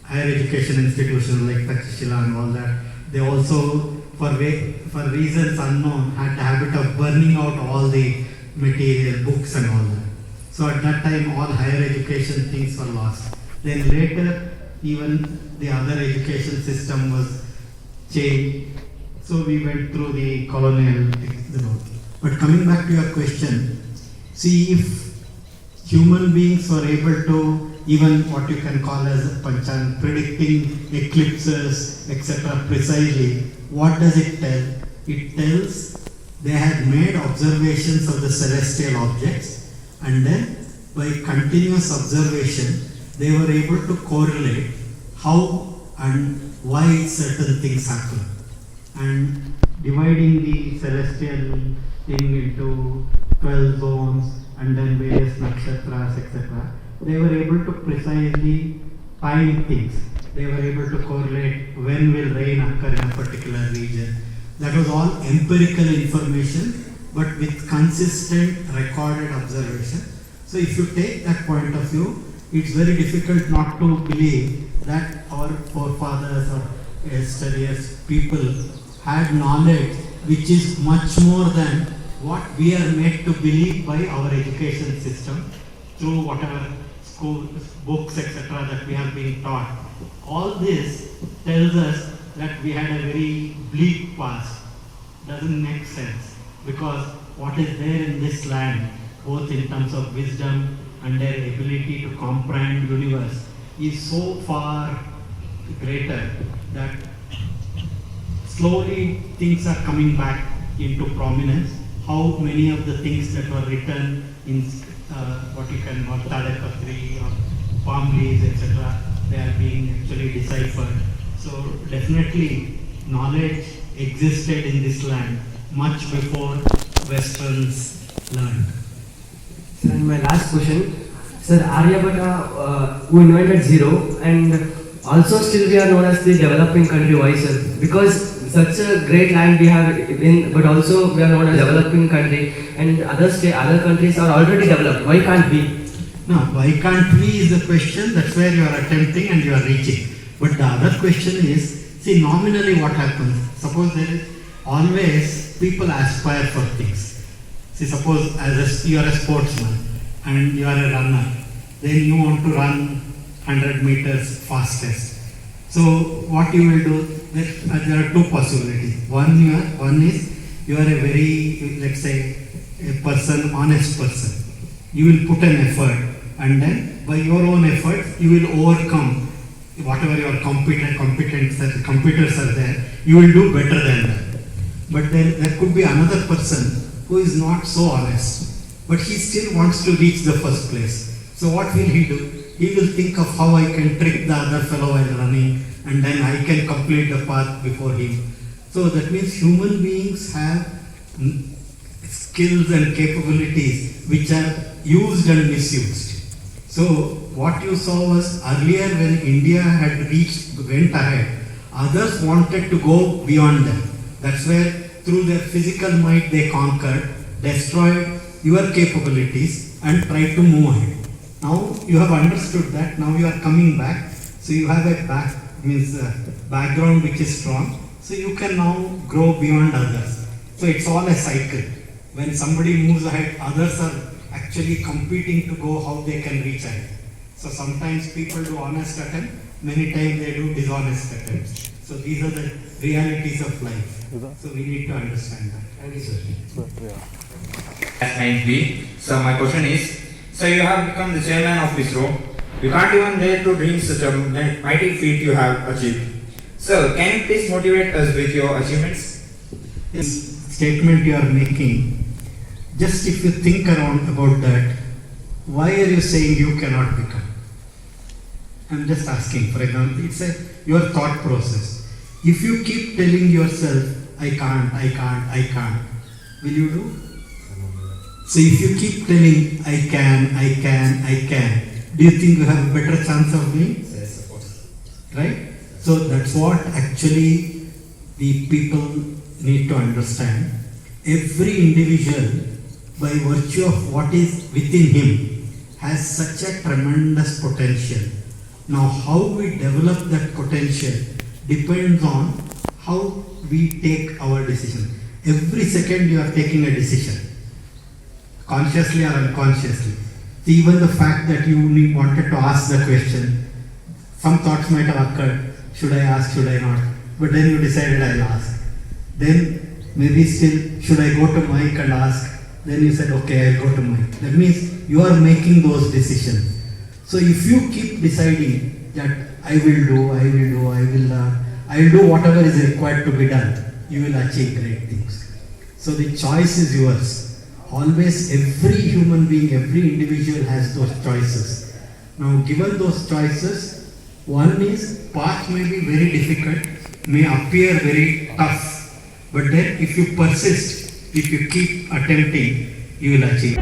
higher education institutions like Takshashila and all that. They also, for reasons unknown, had the habit of burning out all the material, books and all that. So at that time, all higher education things were lost. Then later, even the other education system was changed. So we went through the colonial things. But coming back to your question, see, if human beings were able to, even what you can call as panchan, predicting eclipses, etc. precisely, what does it tell? It tells they had made observations of the celestial objects, and then by continuous observation, they were able to correlate how and why certain things happen. And dividing the celestial thing into 12 zones and then various nakshatras, etc. They were able to precisely time things. They were able to correlate when will rain occur in a particular region. That was all empirical information, but with consistent recorded observation. So if you take that point of view, it's very difficult not to believe that our forefathers or yesterday's people had knowledge which is much more than what we are made to believe by our education system through whatever school books, etc. that we have been taught. All this tells us that we had a very bleak past. Doesn't make sense, because what is there in this land, both in terms of wisdom and their ability to comprehend universe, is so far greater that slowly things are coming back into prominence. How many of the things that were written in what you can call Tadakatri or palm leaves, etc., they are being actually deciphered. So definitely knowledge existed in this land much before Westerns learned. And my last question, Sir, Aryabhatta, who invented zero, and also still we are known as the developing country. Why, sir? Because such a great land we have but also we are known as developing country, and other countries are already developed. Why can't we? No, why can't we is the question. That's where you are attempting and you are reaching. But the other question is, see, nominally what happens? Suppose there is always people aspire for things. See, suppose you are a sportsman and you are a runner, then you want to run 100 meters fastest. So what you will do, there are two possibilities. One is you are a very, let's say, honest person. You will put an effort, and then by your own efforts you will overcome whatever your competitors are there. You will do better than that. But there could be another person who is not so honest, but he still wants to reach the first place. So what will he do? He will think of how I can trick the other fellow while running, and then I can complete the path before him. So that means human beings have skills and capabilities which are used and misused. So what you saw was earlier when India went ahead, others wanted to go beyond them. That's where through their physical might they conquered, destroyed your capabilities and tried to move ahead. Now you have understood that, now you are coming back, so you have a background which is strong, so you can now grow beyond others. So it's all a cycle. When somebody moves ahead, others are actually competing to go how they can reach ahead. So sometimes people do honest attempts, many times they do dishonest attempts. So these are the realities of life. So we need to understand that. Thank you, sir. At 9B. So my question is, so you have become the chairman of ISRO. You can't even dare to dream such a mighty feat you have achieved. So can you please motivate us with your achievements? This statement you are making, just if you think around about that, why are you saying you cannot become? I'm just asking, for example, it's your thought process. If you keep telling yourself, I can't, will you do? So if you keep telling, I can, do you think you have a better chance of doing? Yes, of course. Right? So that's what actually the people need to understand. Every individual, by virtue of what is within him, has such a tremendous potential. Now how we develop that potential depends on how we take our decision. Every second you are taking a decision, consciously or unconsciously. So even the fact that you wanted to ask the question, some thoughts might have occurred, should I ask, should I not? But then you decided I'll ask. Then maybe still, should I go to mic and ask? Then you said, okay, I'll go to mic. That means you are making those decisions. So if you keep deciding that I will do, I will do whatever is required to be done, you will achieve great things. So the choice is yours. Always every human being, every individual has those choices. Now given those choices, one is path may be very difficult, may appear very tough, but then if you persist, if you keep attempting, you will achieve.